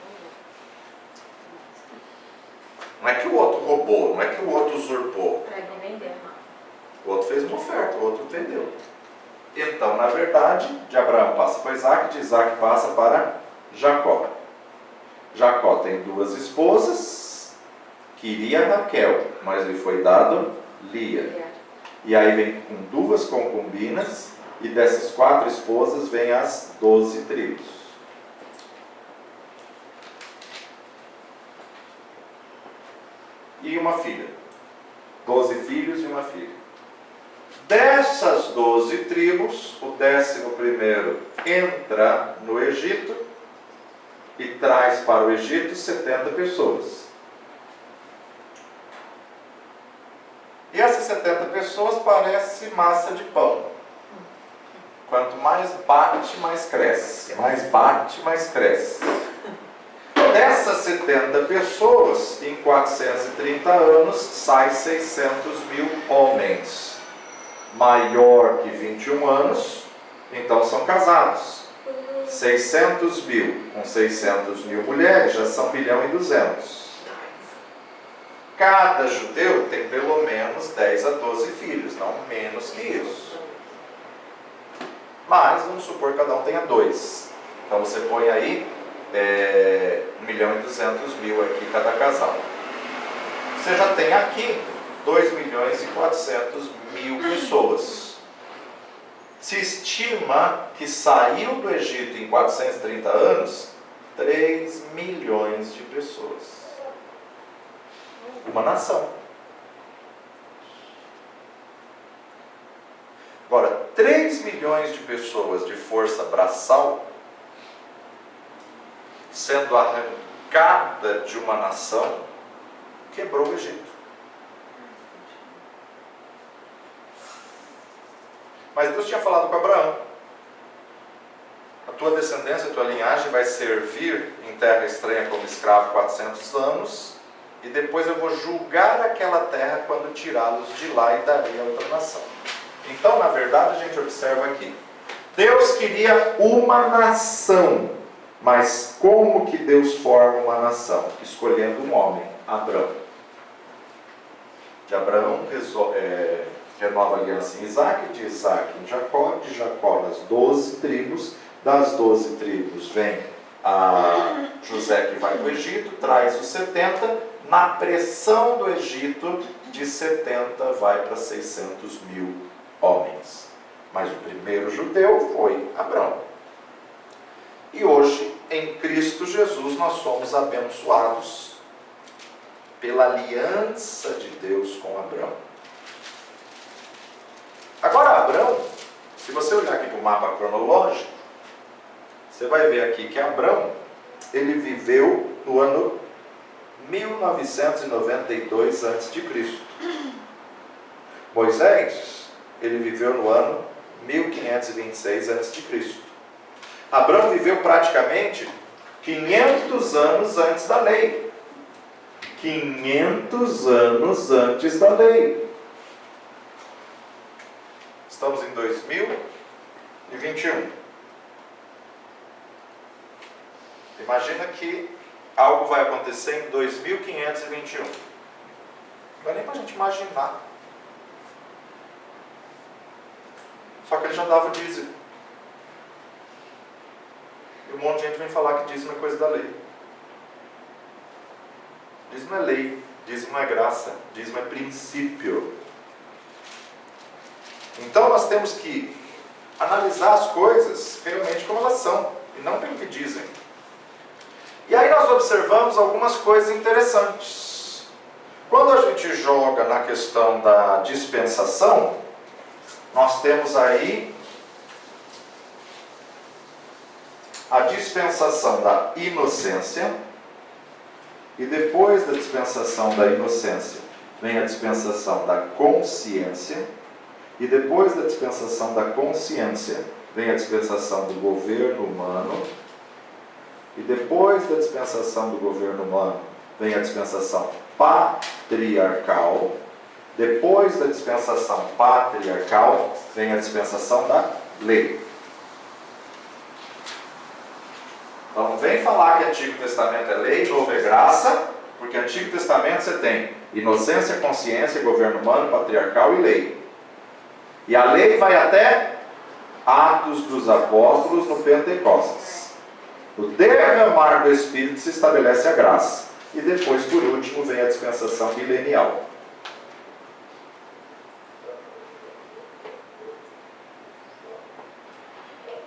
Não é que o outro roubou, não é que o outro usurpou. Para não vender, O outro fez uma oferta, o outro vendeu. Então, na verdade, de Abraão passa para Isaac, de Isaac passa para Jacó. Jacó tem 2 esposas, queria Raquel, mas lhe foi dado Lia. E aí vem com 2 concubinas, e dessas 4 esposas vem as 12 tribos. E uma filha. 12 filhos e uma filha. Dessas 12 tribos, o 11º entra no Egito e traz para o Egito 70 pessoas. E essas 70 pessoas parecem massa de pão. Quanto mais bate, mais cresce. Mais bate, mais cresce. Dessas 70 pessoas, em 430 anos, sai 600 mil homens. Maior que 21 anos, então são casados. 600 mil com 600 mil mulheres, já são 1.200.000. Cada judeu tem pelo menos 10 a 12 filhos, não menos que isso. Mas, vamos supor que cada um tenha 2. Então você põe aí 1.200.000 aqui cada casal. Você já tem aqui 2.400.000 pessoas. Se estima que saiu do Egito em 430 anos 3 milhões de pessoas. Uma nação. Agora, 3 milhões de pessoas de força braçal sendo arrancada de uma nação, quebrou o Egito. Mas Deus tinha falado com Abraão: a tua descendência, a tua linhagem vai servir em terra estranha como escravo 400 anos, e depois eu vou julgar aquela terra quando tirá-los de lá e darei a outra nação. Então, na verdade, a gente observa aqui, Deus queria uma nação, mas como que Deus forma uma nação? Escolhendo um homem, Abrão. De Abraão renova a aliança em Isaac, de Isaac em Jacó, de Jacó nas 12 tribos, das 12 tribos vem a José que vai para o Egito, traz os 70, na pressão do Egito, de 70 vai para 600 mil homens. Mas o primeiro judeu foi Abrão. E hoje, em Cristo Jesus, nós somos abençoados pela aliança de Deus com Abrão. Agora, Abrão, se você olhar aqui para o mapa cronológico, você vai ver aqui que Abrão, ele viveu no ano 1992 a.C. Moisés, ele viveu no ano 1526 a.C. Abrão viveu praticamente 500 anos antes da lei. 500 anos antes da lei. Estamos em 2021. Imagina que algo vai acontecer em 2521. Não dá nem para a gente imaginar. Só que ele já dava o dízimo. E um monte de gente vem falar que dízimo é coisa da lei. Dízimo é lei, dízimo é graça, dízimo é princípio. Então nós temos que analisar as coisas realmente como elas são, e não pelo que dizem. E aí nós observamos algumas coisas interessantes. Quando a gente joga na questão da dispensação, nós temos aí a dispensação da inocência, e depois da dispensação da inocência vem a dispensação da consciência, e depois da dispensação da consciência vem a dispensação do governo humano, e depois da dispensação do governo humano vem a dispensação patriarcal, depois da dispensação patriarcal vem a dispensação da lei. Então não vem falar que Antigo Testamento é lei, Novo é graça, porque Antigo Testamento você tem inocência, consciência, governo humano, patriarcal e lei. E a lei vai até Atos dos Apóstolos no Pentecostes. No derramar do Espírito se estabelece a graça. E depois, por último, vem a dispensação milenial.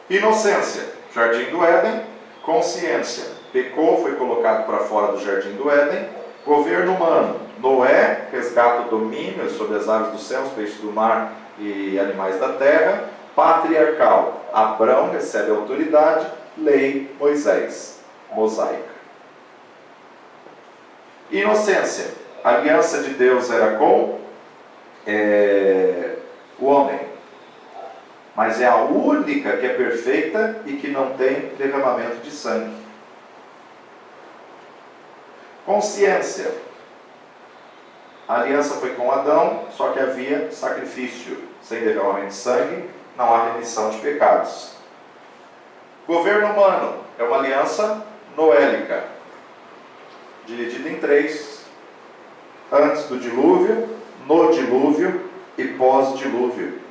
Inocência, Jardim do Éden. Consciência, pecou, foi colocado para fora do Jardim do Éden. Governo humano, Noé, resgata o domínio sobre as aves dos céus, peixes do mar e animais da terra. Patriarcal, Abrão recebe autoridade. Lei, Moisés, mosaica. Inocência, a aliança de Deus era com o homem, mas é a única que é perfeita e que não tem derramamento de sangue. Consciência, a aliança foi com Adão, só que havia sacrifício, sem derramamento de sangue, não há remissão de pecados. Governo humano é uma aliança noélica, dividida em 3, antes do dilúvio, no dilúvio e pós-dilúvio.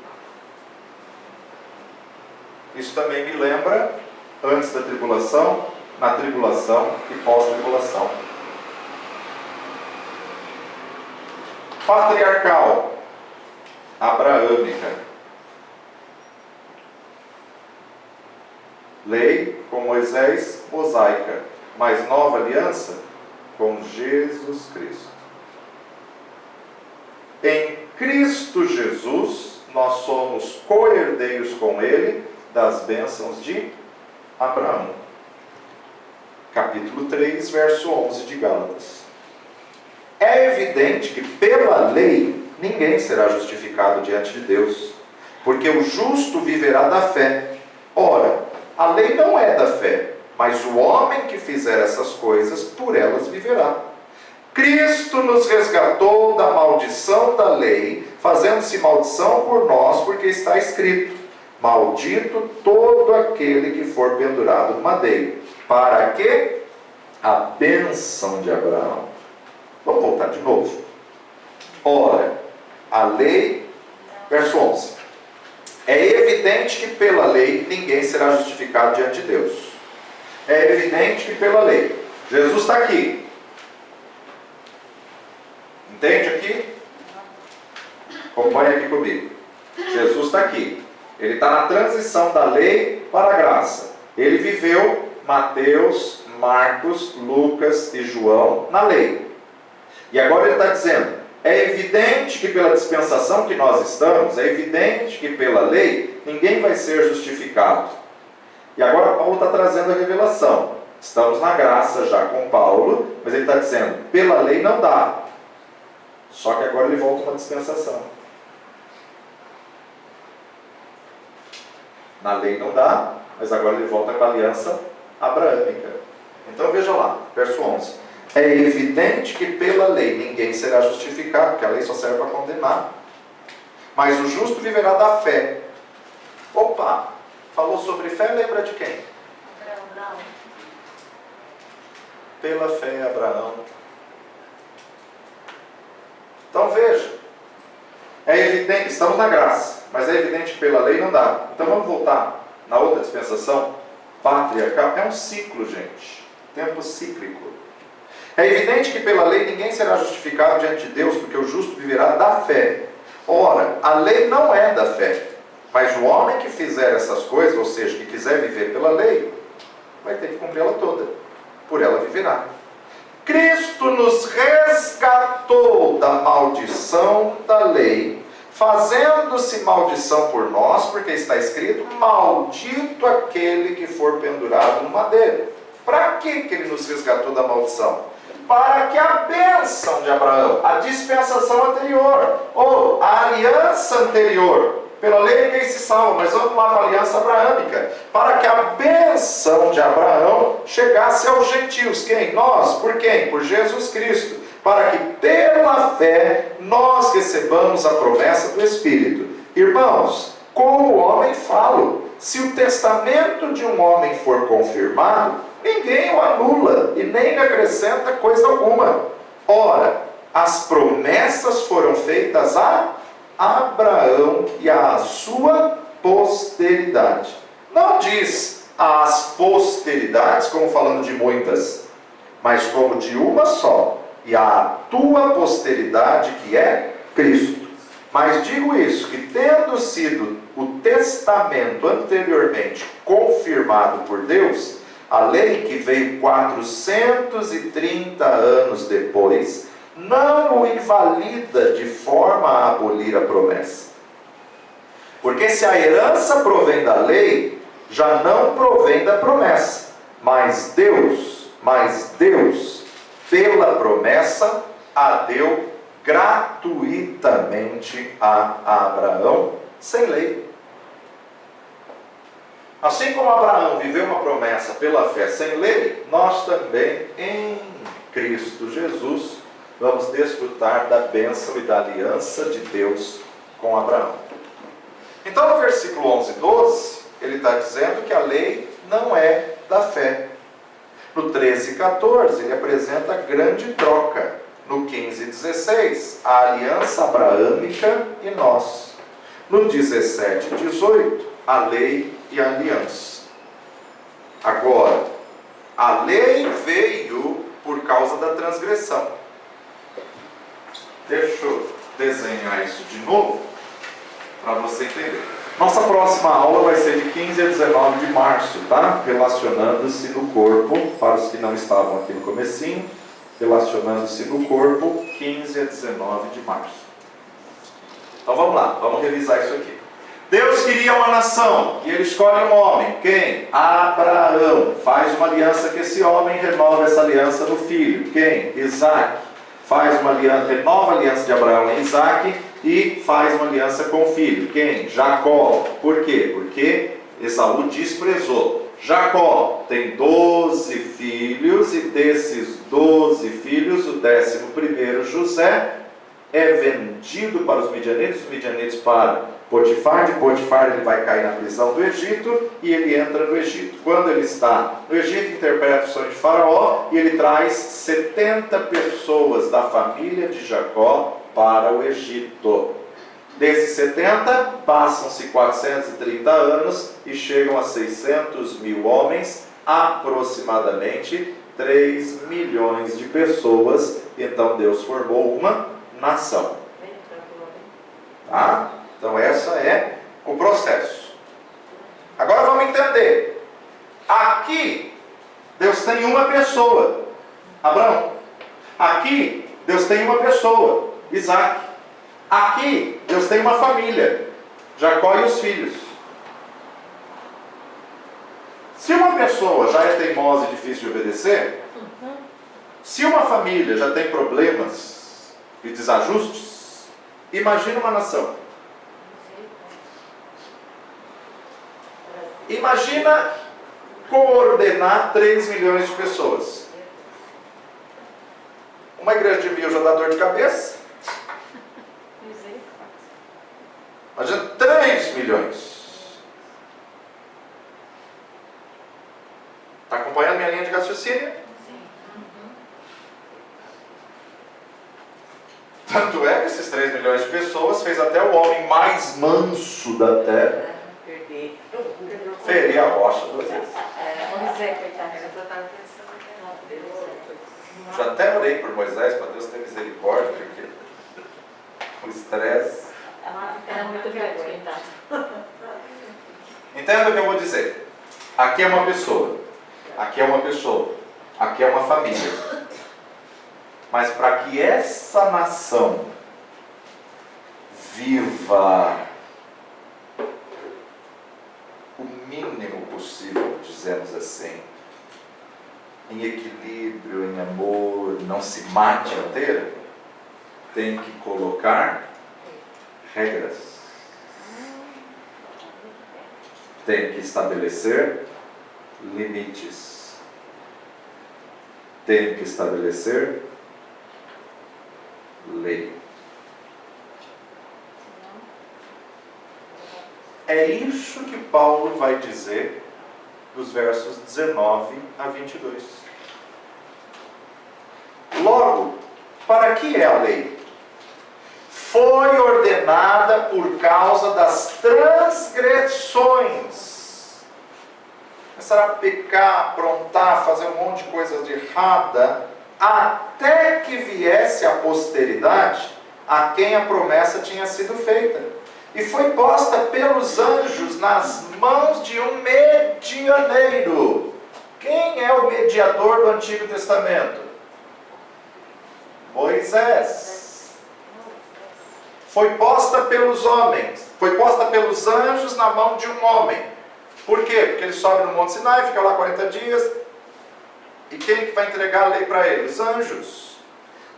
Isso também me lembra antes da tribulação, na tribulação e pós-tribulação. Patriarcal, abraâmica. Lei com Moisés, mosaica, mas nova aliança com Jesus Cristo. Em Cristo Jesus, nós somos co-herdeiros com Ele das bênçãos de Abraão. Capítulo 3, verso 11 de Gálatas. É evidente que pela lei ninguém será justificado diante de Deus, porque o justo viverá da fé. Ora, a lei não é da fé, mas o homem que fizer essas coisas, por elas viverá. Cristo nos resgatou da maldição da lei, fazendo-se maldição por nós, porque está escrito: maldito todo aquele que for pendurado no madeiro. Para quê? A bênção de Abraão. Vamos voltar de novo. Ora, a lei, verso 11. É evidente que pela lei ninguém será justificado diante de Deus. É evidente que pela lei. Jesus está aqui. Entende aqui? Acompanha aqui comigo. Jesus está aqui. Ele está na transição da lei para a graça. Ele viveu Mateus, Marcos, Lucas e João na lei. E agora ele está dizendo: é evidente que pela dispensação que nós estamos, é evidente que pela lei ninguém vai ser justificado. E agora Paulo está trazendo a revelação. Estamos na graça já com Paulo, mas ele está dizendo: pela lei não dá. Só que agora ele volta uma dispensação. Na lei não dá, mas agora ele volta com a aliança abraâmica. Então veja lá, verso 11. É evidente que pela lei ninguém será justificado, porque a lei só serve para condenar. Mas o justo viverá da fé. Opa! Falou sobre fé, lembra de quem? Abraão. Pela fé, Abraão. Então veja, é evidente, estamos na graça, mas é evidente que pela lei não dá. Então vamos voltar na outra dispensação, patriarcal. É um ciclo, gente, tempo cíclico. É evidente que pela lei ninguém será justificado diante de Deus, porque o justo viverá da fé. Ora, a lei não é da fé, mas o homem que fizer essas coisas, ou seja, que quiser viver pela lei, vai ter que cumpri-la toda, por ela viverá. Cristo nos resgatou da maldição da lei, fazendo-se maldição por nós, porque está escrito: maldito aquele que for pendurado no madeiro. Para que ele nos resgatou da maldição? Para que a bênção de Abraão, a dispensação anterior, ou a aliança anterior, pela lei ninguém se salva, mas vamos lá para a aliança abraâmica, para que a bênção de Abraão chegasse aos gentios. Quem? Nós. Por quem? Por Jesus Cristo. Para que pela fé nós recebamos a promessa do Espírito. Irmãos, como o homem falo, se o testamento de um homem for confirmado, ninguém o anula e nem lhe acrescenta coisa alguma. Ora, as promessas foram feitas a Abraão e à sua posteridade. Não diz às posteridades, como falando de muitas, mas como de uma só, e à tua posteridade, que é Cristo. Mas digo isso, que tendo sido o testamento anteriormente confirmado por Deus, a lei que veio 430 anos depois, não o invalida de forma a abolir a promessa. Porque se a herança provém da lei, já não provém da promessa. Mas Deus, pela promessa, a deu gratuitamente a Abraão, sem lei. Assim como Abraão viveu uma promessa pela fé sem lei, nós também, em Cristo Jesus, vamos desfrutar da bênção e da aliança de Deus com Abraão. Então, no versículo 11 e 12, ele está dizendo que a lei não é da fé. No 13 e 14, ele apresenta a grande troca. No 15 e 16, a aliança abraâmica e nós. No 17 e 18, a lei e a aliança. Agora, a lei veio por causa da transgressão. Deixa eu desenhar isso de novo, para você entender. Nossa próxima aula vai ser de 15 a 19 de março, tá? Relacionando-se no corpo, para os que não estavam aqui no comecinho, relacionando-se no corpo, 15 a 19 de março. Então vamos lá, vamos revisar isso aqui. Deus queria uma nação, e ele escolhe um homem. Quem? Abraão. Faz uma aliança com esse homem, renova essa aliança no filho. Quem? Isaac. Faz uma aliança, renova a aliança de Abraão e Isaac, e faz uma aliança com o filho. Quem? Jacó. Por quê? Porque Esaú desprezou. Jacó tem 12 filhos, e desses 12 filhos, o 11º, José, é vendido para os midianitas para Potifar. De Potifar ele vai cair na prisão do Egito, e ele entra no Egito. Quando ele está no Egito, interpreta o sonho de Faraó, e ele traz 70 pessoas da família de Jacó para o Egito. Desses 70, passam-se 430 anos e chegam a 600 mil homens, aproximadamente 3 milhões de pessoas. Então Deus formou uma nação. Tá? Então essa é o processo. Agora vamos entender. Aqui, Deus tem uma pessoa, Abraão. Aqui, Deus tem uma pessoa, Isaac. Aqui, Deus tem uma família, Jacó e os filhos. Se uma pessoa já é teimosa e difícil de obedecer, se uma família já tem problemas e desajustes, imagina uma nação. Imagina coordenar 3 milhões de pessoas. Uma igreja de 1000 já dá dor de cabeça. Imagina 3 milhões. Está acompanhando minha linha de raciocínio? Tanto é que esses 3 milhões de pessoas fez até o homem mais manso da terra ferir a rocha 2 vezes. Moisés, coitado. Já até orei por Moisés, para Deus ter misericórdia, porque o estresse. Era muito grande, coitado. Entenda o que eu vou dizer. Aqui é uma pessoa, aqui é uma pessoa, aqui é uma família. Mas para que essa nação viva o mínimo possível, dizemos assim, em equilíbrio, em amor, não se mate inteira, tem que colocar regras. Tem que estabelecer limites. Tem que estabelecer lei. É isso que Paulo vai dizer dos versos 19 a 22. Logo, para que é a lei? Foi ordenada por causa das transgressões. Começar a pecar, aprontar, fazer um monte de coisa de errada, até que viesse a posteridade a quem a promessa tinha sido feita. E foi posta pelos anjos nas mãos de um medianeiro. Quem é o mediador do Antigo Testamento? Moisés. Foi posta pelos homens, foi posta pelos anjos na mão de um homem. Por quê? Porque ele sobe no Monte Sinai, fica lá 40 dias. E quem que vai entregar a lei para ele? Os anjos.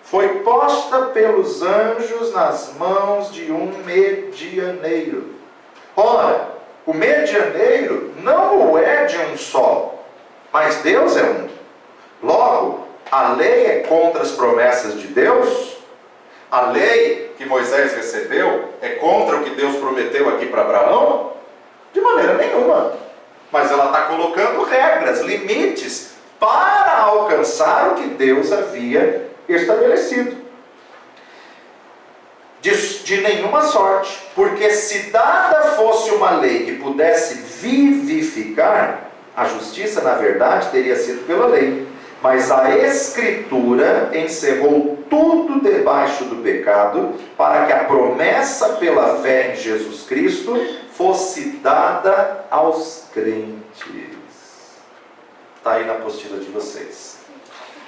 Foi posta pelos anjos nas mãos de um medianeiro. Ora, o medianeiro não o é de um só, mas Deus é um. Logo, a lei é contra as promessas de Deus? A lei que Moisés recebeu é contra o que Deus prometeu aqui para Abraão? De maneira nenhuma. Mas ela está colocando regras, limites, para alcançar o que Deus havia estabelecido. De nenhuma sorte, porque se dada fosse uma lei que pudesse vivificar, a justiça, na verdade, teria sido pela lei. Mas a Escritura encerrou tudo debaixo do pecado, para que a promessa pela fé em Jesus Cristo fosse dada aos crentes. Está aí na apostila de vocês.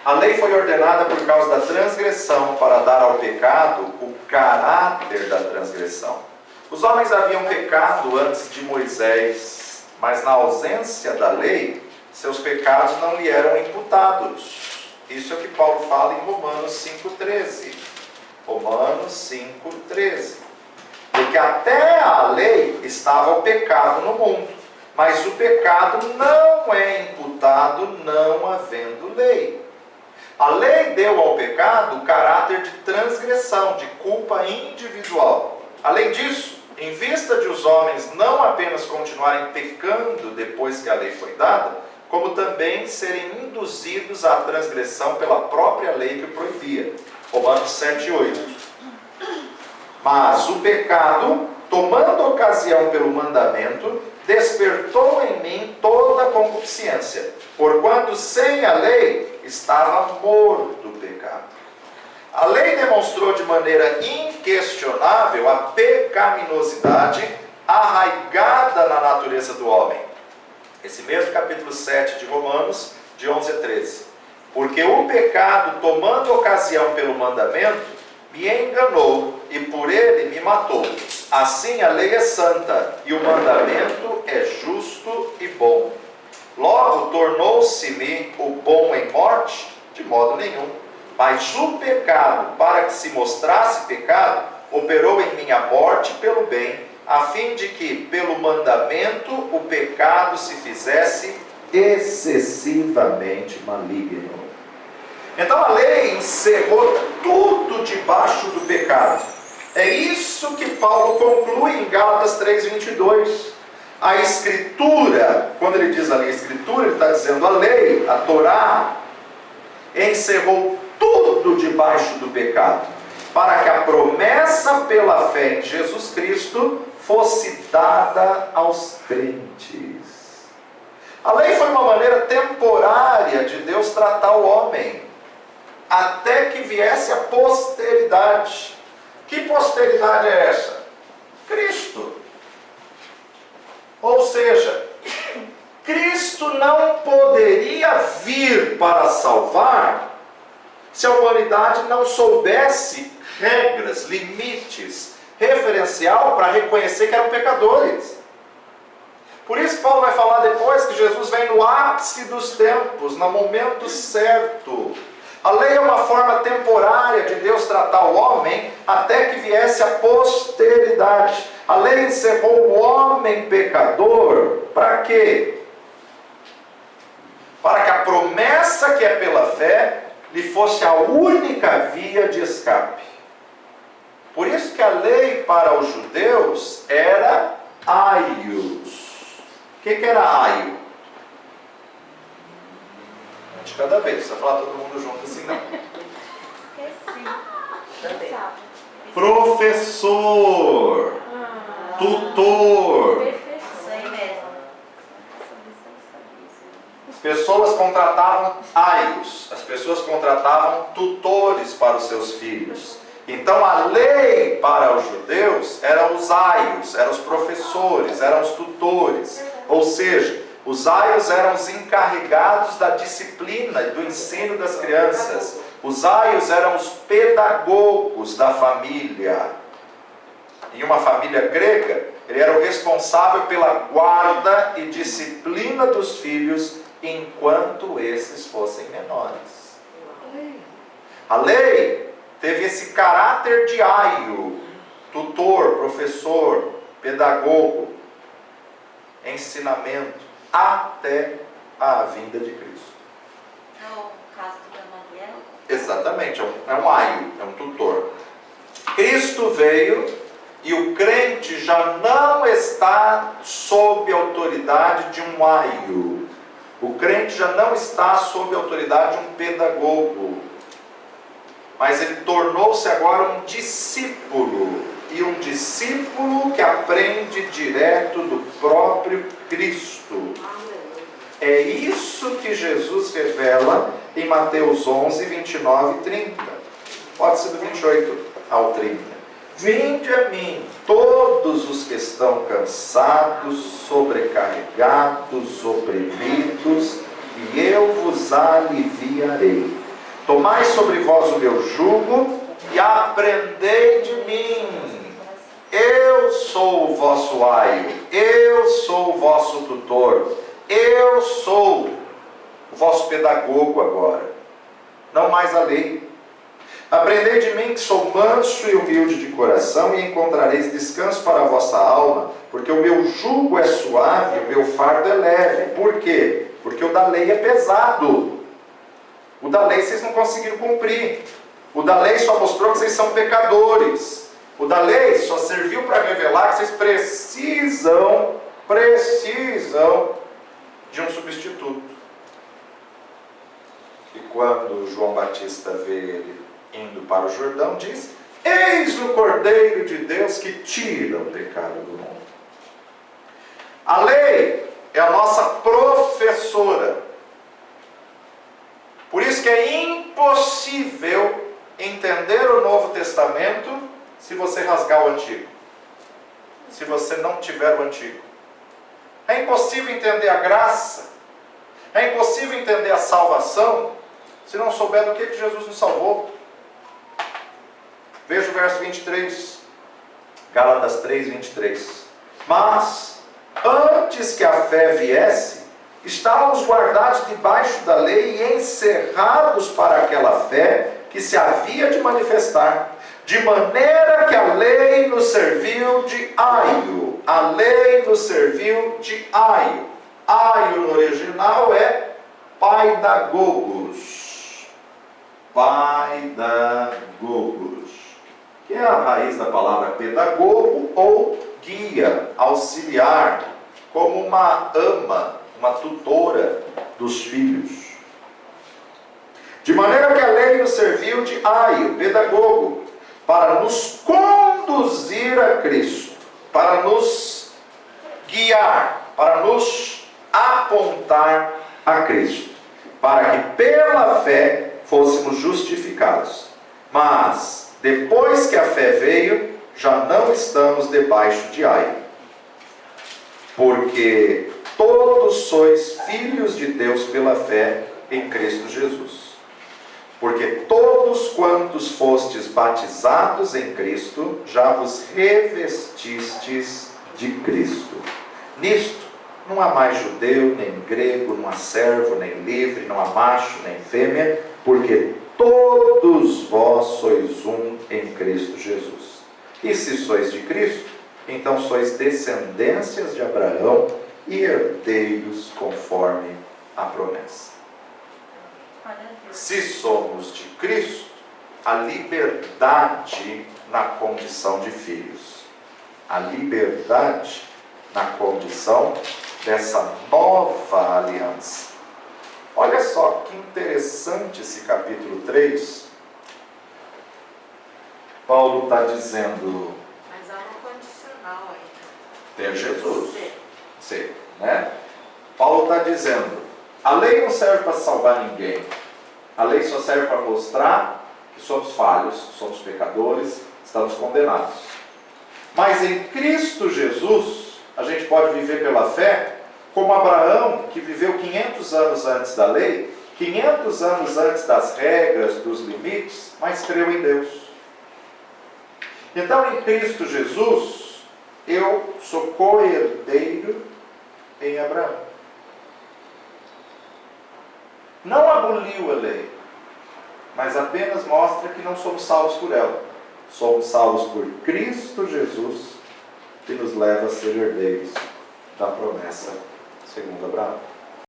A lei foi ordenada por causa da transgressão, para dar ao pecado o caráter da transgressão. Os homens haviam pecado antes de Moisés, mas na ausência da lei, seus pecados não lhe eram imputados. Isso é o que Paulo fala em Romanos 5,13. Romanos 5,13. Porque até a lei estava o pecado no mundo. mas o pecado não é imputado não havendo lei. A lei deu ao pecado o caráter de transgressão, de culpa individual. Além disso, em vista de os homens não apenas continuarem pecando depois que a lei foi dada, como também serem induzidos à transgressão pela própria lei que o proibia. Romanos 7:8. Mas o pecado, tomando ocasião pelo mandamento, despertou em mim toda a concupiscência, porquanto sem a lei estava morto o pecado. A lei demonstrou de maneira inquestionável a pecaminosidade arraigada na natureza do homem. Esse mesmo capítulo 7 de Romanos, de 11 a 13. Porque o pecado, tomando ocasião pelo mandamento, me enganou e por ele me matou. Assim a lei é santa e o mandamento é justo e bom. Logo tornou-se-me o bom em morte? De modo nenhum. Mas o pecado, para que se mostrasse pecado, operou em mim a morte pelo bem, a fim de que, pelo mandamento, o pecado se fizesse excessivamente maligno. Então a lei encerrou tudo debaixo do pecado. É isso que Paulo conclui em Gálatas 3:22. A Escritura, quando ele diz ali a Escritura, ele está dizendo a lei, a Torá, encerrou tudo debaixo do pecado, para que a promessa pela fé em Jesus Cristo fosse dada aos crentes. A lei foi uma maneira temporária de Deus tratar o homem, até que viesse a posteridade. Que posteridade é essa? Cristo. Ou seja, Cristo não poderia vir para salvar se a humanidade não soubesse regras, limites, referencial para reconhecer que eram pecadores. Por isso Paulo vai falar depois que Jesus vem no ápice dos tempos, no momento certo. A lei é uma forma temporária de Deus tratar o homem até que viesse a posteridade. A lei encerrou o homem pecador para quê? Para que a promessa que é pela fé lhe fosse a única via de escape. Por isso que a lei para os judeus era aios. O que era aio? De cada vez, não precisa falar todo mundo junto assim não. Professor, tutor. As pessoas contratavam aios, as pessoas contratavam tutores para os seus filhos. Então a lei para os judeus eram os aios, eram os professores, eram os tutores. Ou seja, os aios eram os encarregados da disciplina e do ensino das crianças. Os aios eram os pedagogos da família. Em uma família grega, ele era o responsável pela guarda e disciplina dos filhos enquanto esses fossem menores. A lei teve esse caráter de aio, tutor, professor, pedagogo, ensinamento, até a vinda de Cristo. É o caso do Gamaliel? Exatamente, é um aio, é um tutor. Cristo veio e o crente já não está sob a autoridade de um aio. O crente já não está sob a autoridade de um pedagogo. Mas ele tornou-se agora um discípulo. E um discípulo que aprende direto do próprio Cristo. É isso que Jesus revela em Mateus 11, 29 e 30. Pode ser do 28 ao 30. Vinde a mim, todos os que estão cansados, sobrecarregados, oprimidos, e eu vos aliviarei. Tomai sobre vós o meu jugo e aprendei de mim. Eu sou o vosso aio, eu sou o vosso tutor, eu sou o vosso pedagogo agora. Não mais a lei. Aprendei de mim que sou manso e humilde de coração, e encontrareis descanso para a vossa alma, porque o meu jugo é suave, o meu fardo é leve. Por quê? Porque o da lei é pesado. O da lei vocês não conseguiram cumprir. O da lei só mostrou que vocês são pecadores. O da lei só serviu para revelar que vocês precisam de um substituto. E quando João Batista vê ele indo para o Jordão, diz: eis o Cordeiro de Deus que tira o pecado do mundo. A lei é a nossa professora. Por isso que é impossível entender o Novo Testamento se você rasgar o Antigo. Se você não tiver o Antigo. É impossível entender a graça. É impossível entender a salvação se não souber do que Jesus nos salvou. Veja o verso 23. Gálatas 3, 23. Mas, antes que a fé viesse, estávamos guardados debaixo da lei e encerrados para aquela fé que se havia de manifestar. De maneira que a lei nos serviu de aio. A lei nos serviu de aio. Aio no original é paidagogos. Paidagogos. Que é a raiz da palavra pedagogo ou guia, auxiliar, como uma ama, uma tutora dos filhos. De maneira que a lei nos serviu de aio, pedagogo, para nos conduzir a Cristo, para nos guiar, para nos apontar a Cristo, para que pela fé fôssemos justificados. Mas, depois que a fé veio, já não estamos debaixo de aio. Porque todos sois filhos de Deus pela fé em Cristo Jesus. Porque todos quantos fostes batizados em Cristo, já vos revestistes de Cristo. Nisto, não há mais judeu, nem grego, não há servo, nem livre, não há macho, nem fêmea, porque todos vós sois um em Cristo Jesus. E se sois de Cristo, então sois descendências de Abraão e herdeiros conforme a promessa. Se somos de Cristo, a liberdade na condição de filhos. A liberdade na condição dessa nova aliança. Olha só que interessante esse capítulo 3. Paulo está dizendo... Mas há um condicional aí. Ter Jesus. Sim, né? Paulo está dizendo, a lei não serve para salvar ninguém. A lei só serve para mostrar que somos falhos, somos pecadores, estamos condenados. Mas em Cristo Jesus, a gente pode viver pela fé, como Abraão, que viveu 500 anos antes da lei, 500 anos antes das regras, dos limites, mas creu em Deus. Então, em Cristo Jesus, eu sou co-herdeiro em Abraão. Não aboliu a lei, mas apenas mostra que não somos salvos por ela. Somos salvos por Cristo Jesus, que nos leva a ser herdeiros da promessa segundo Abraão.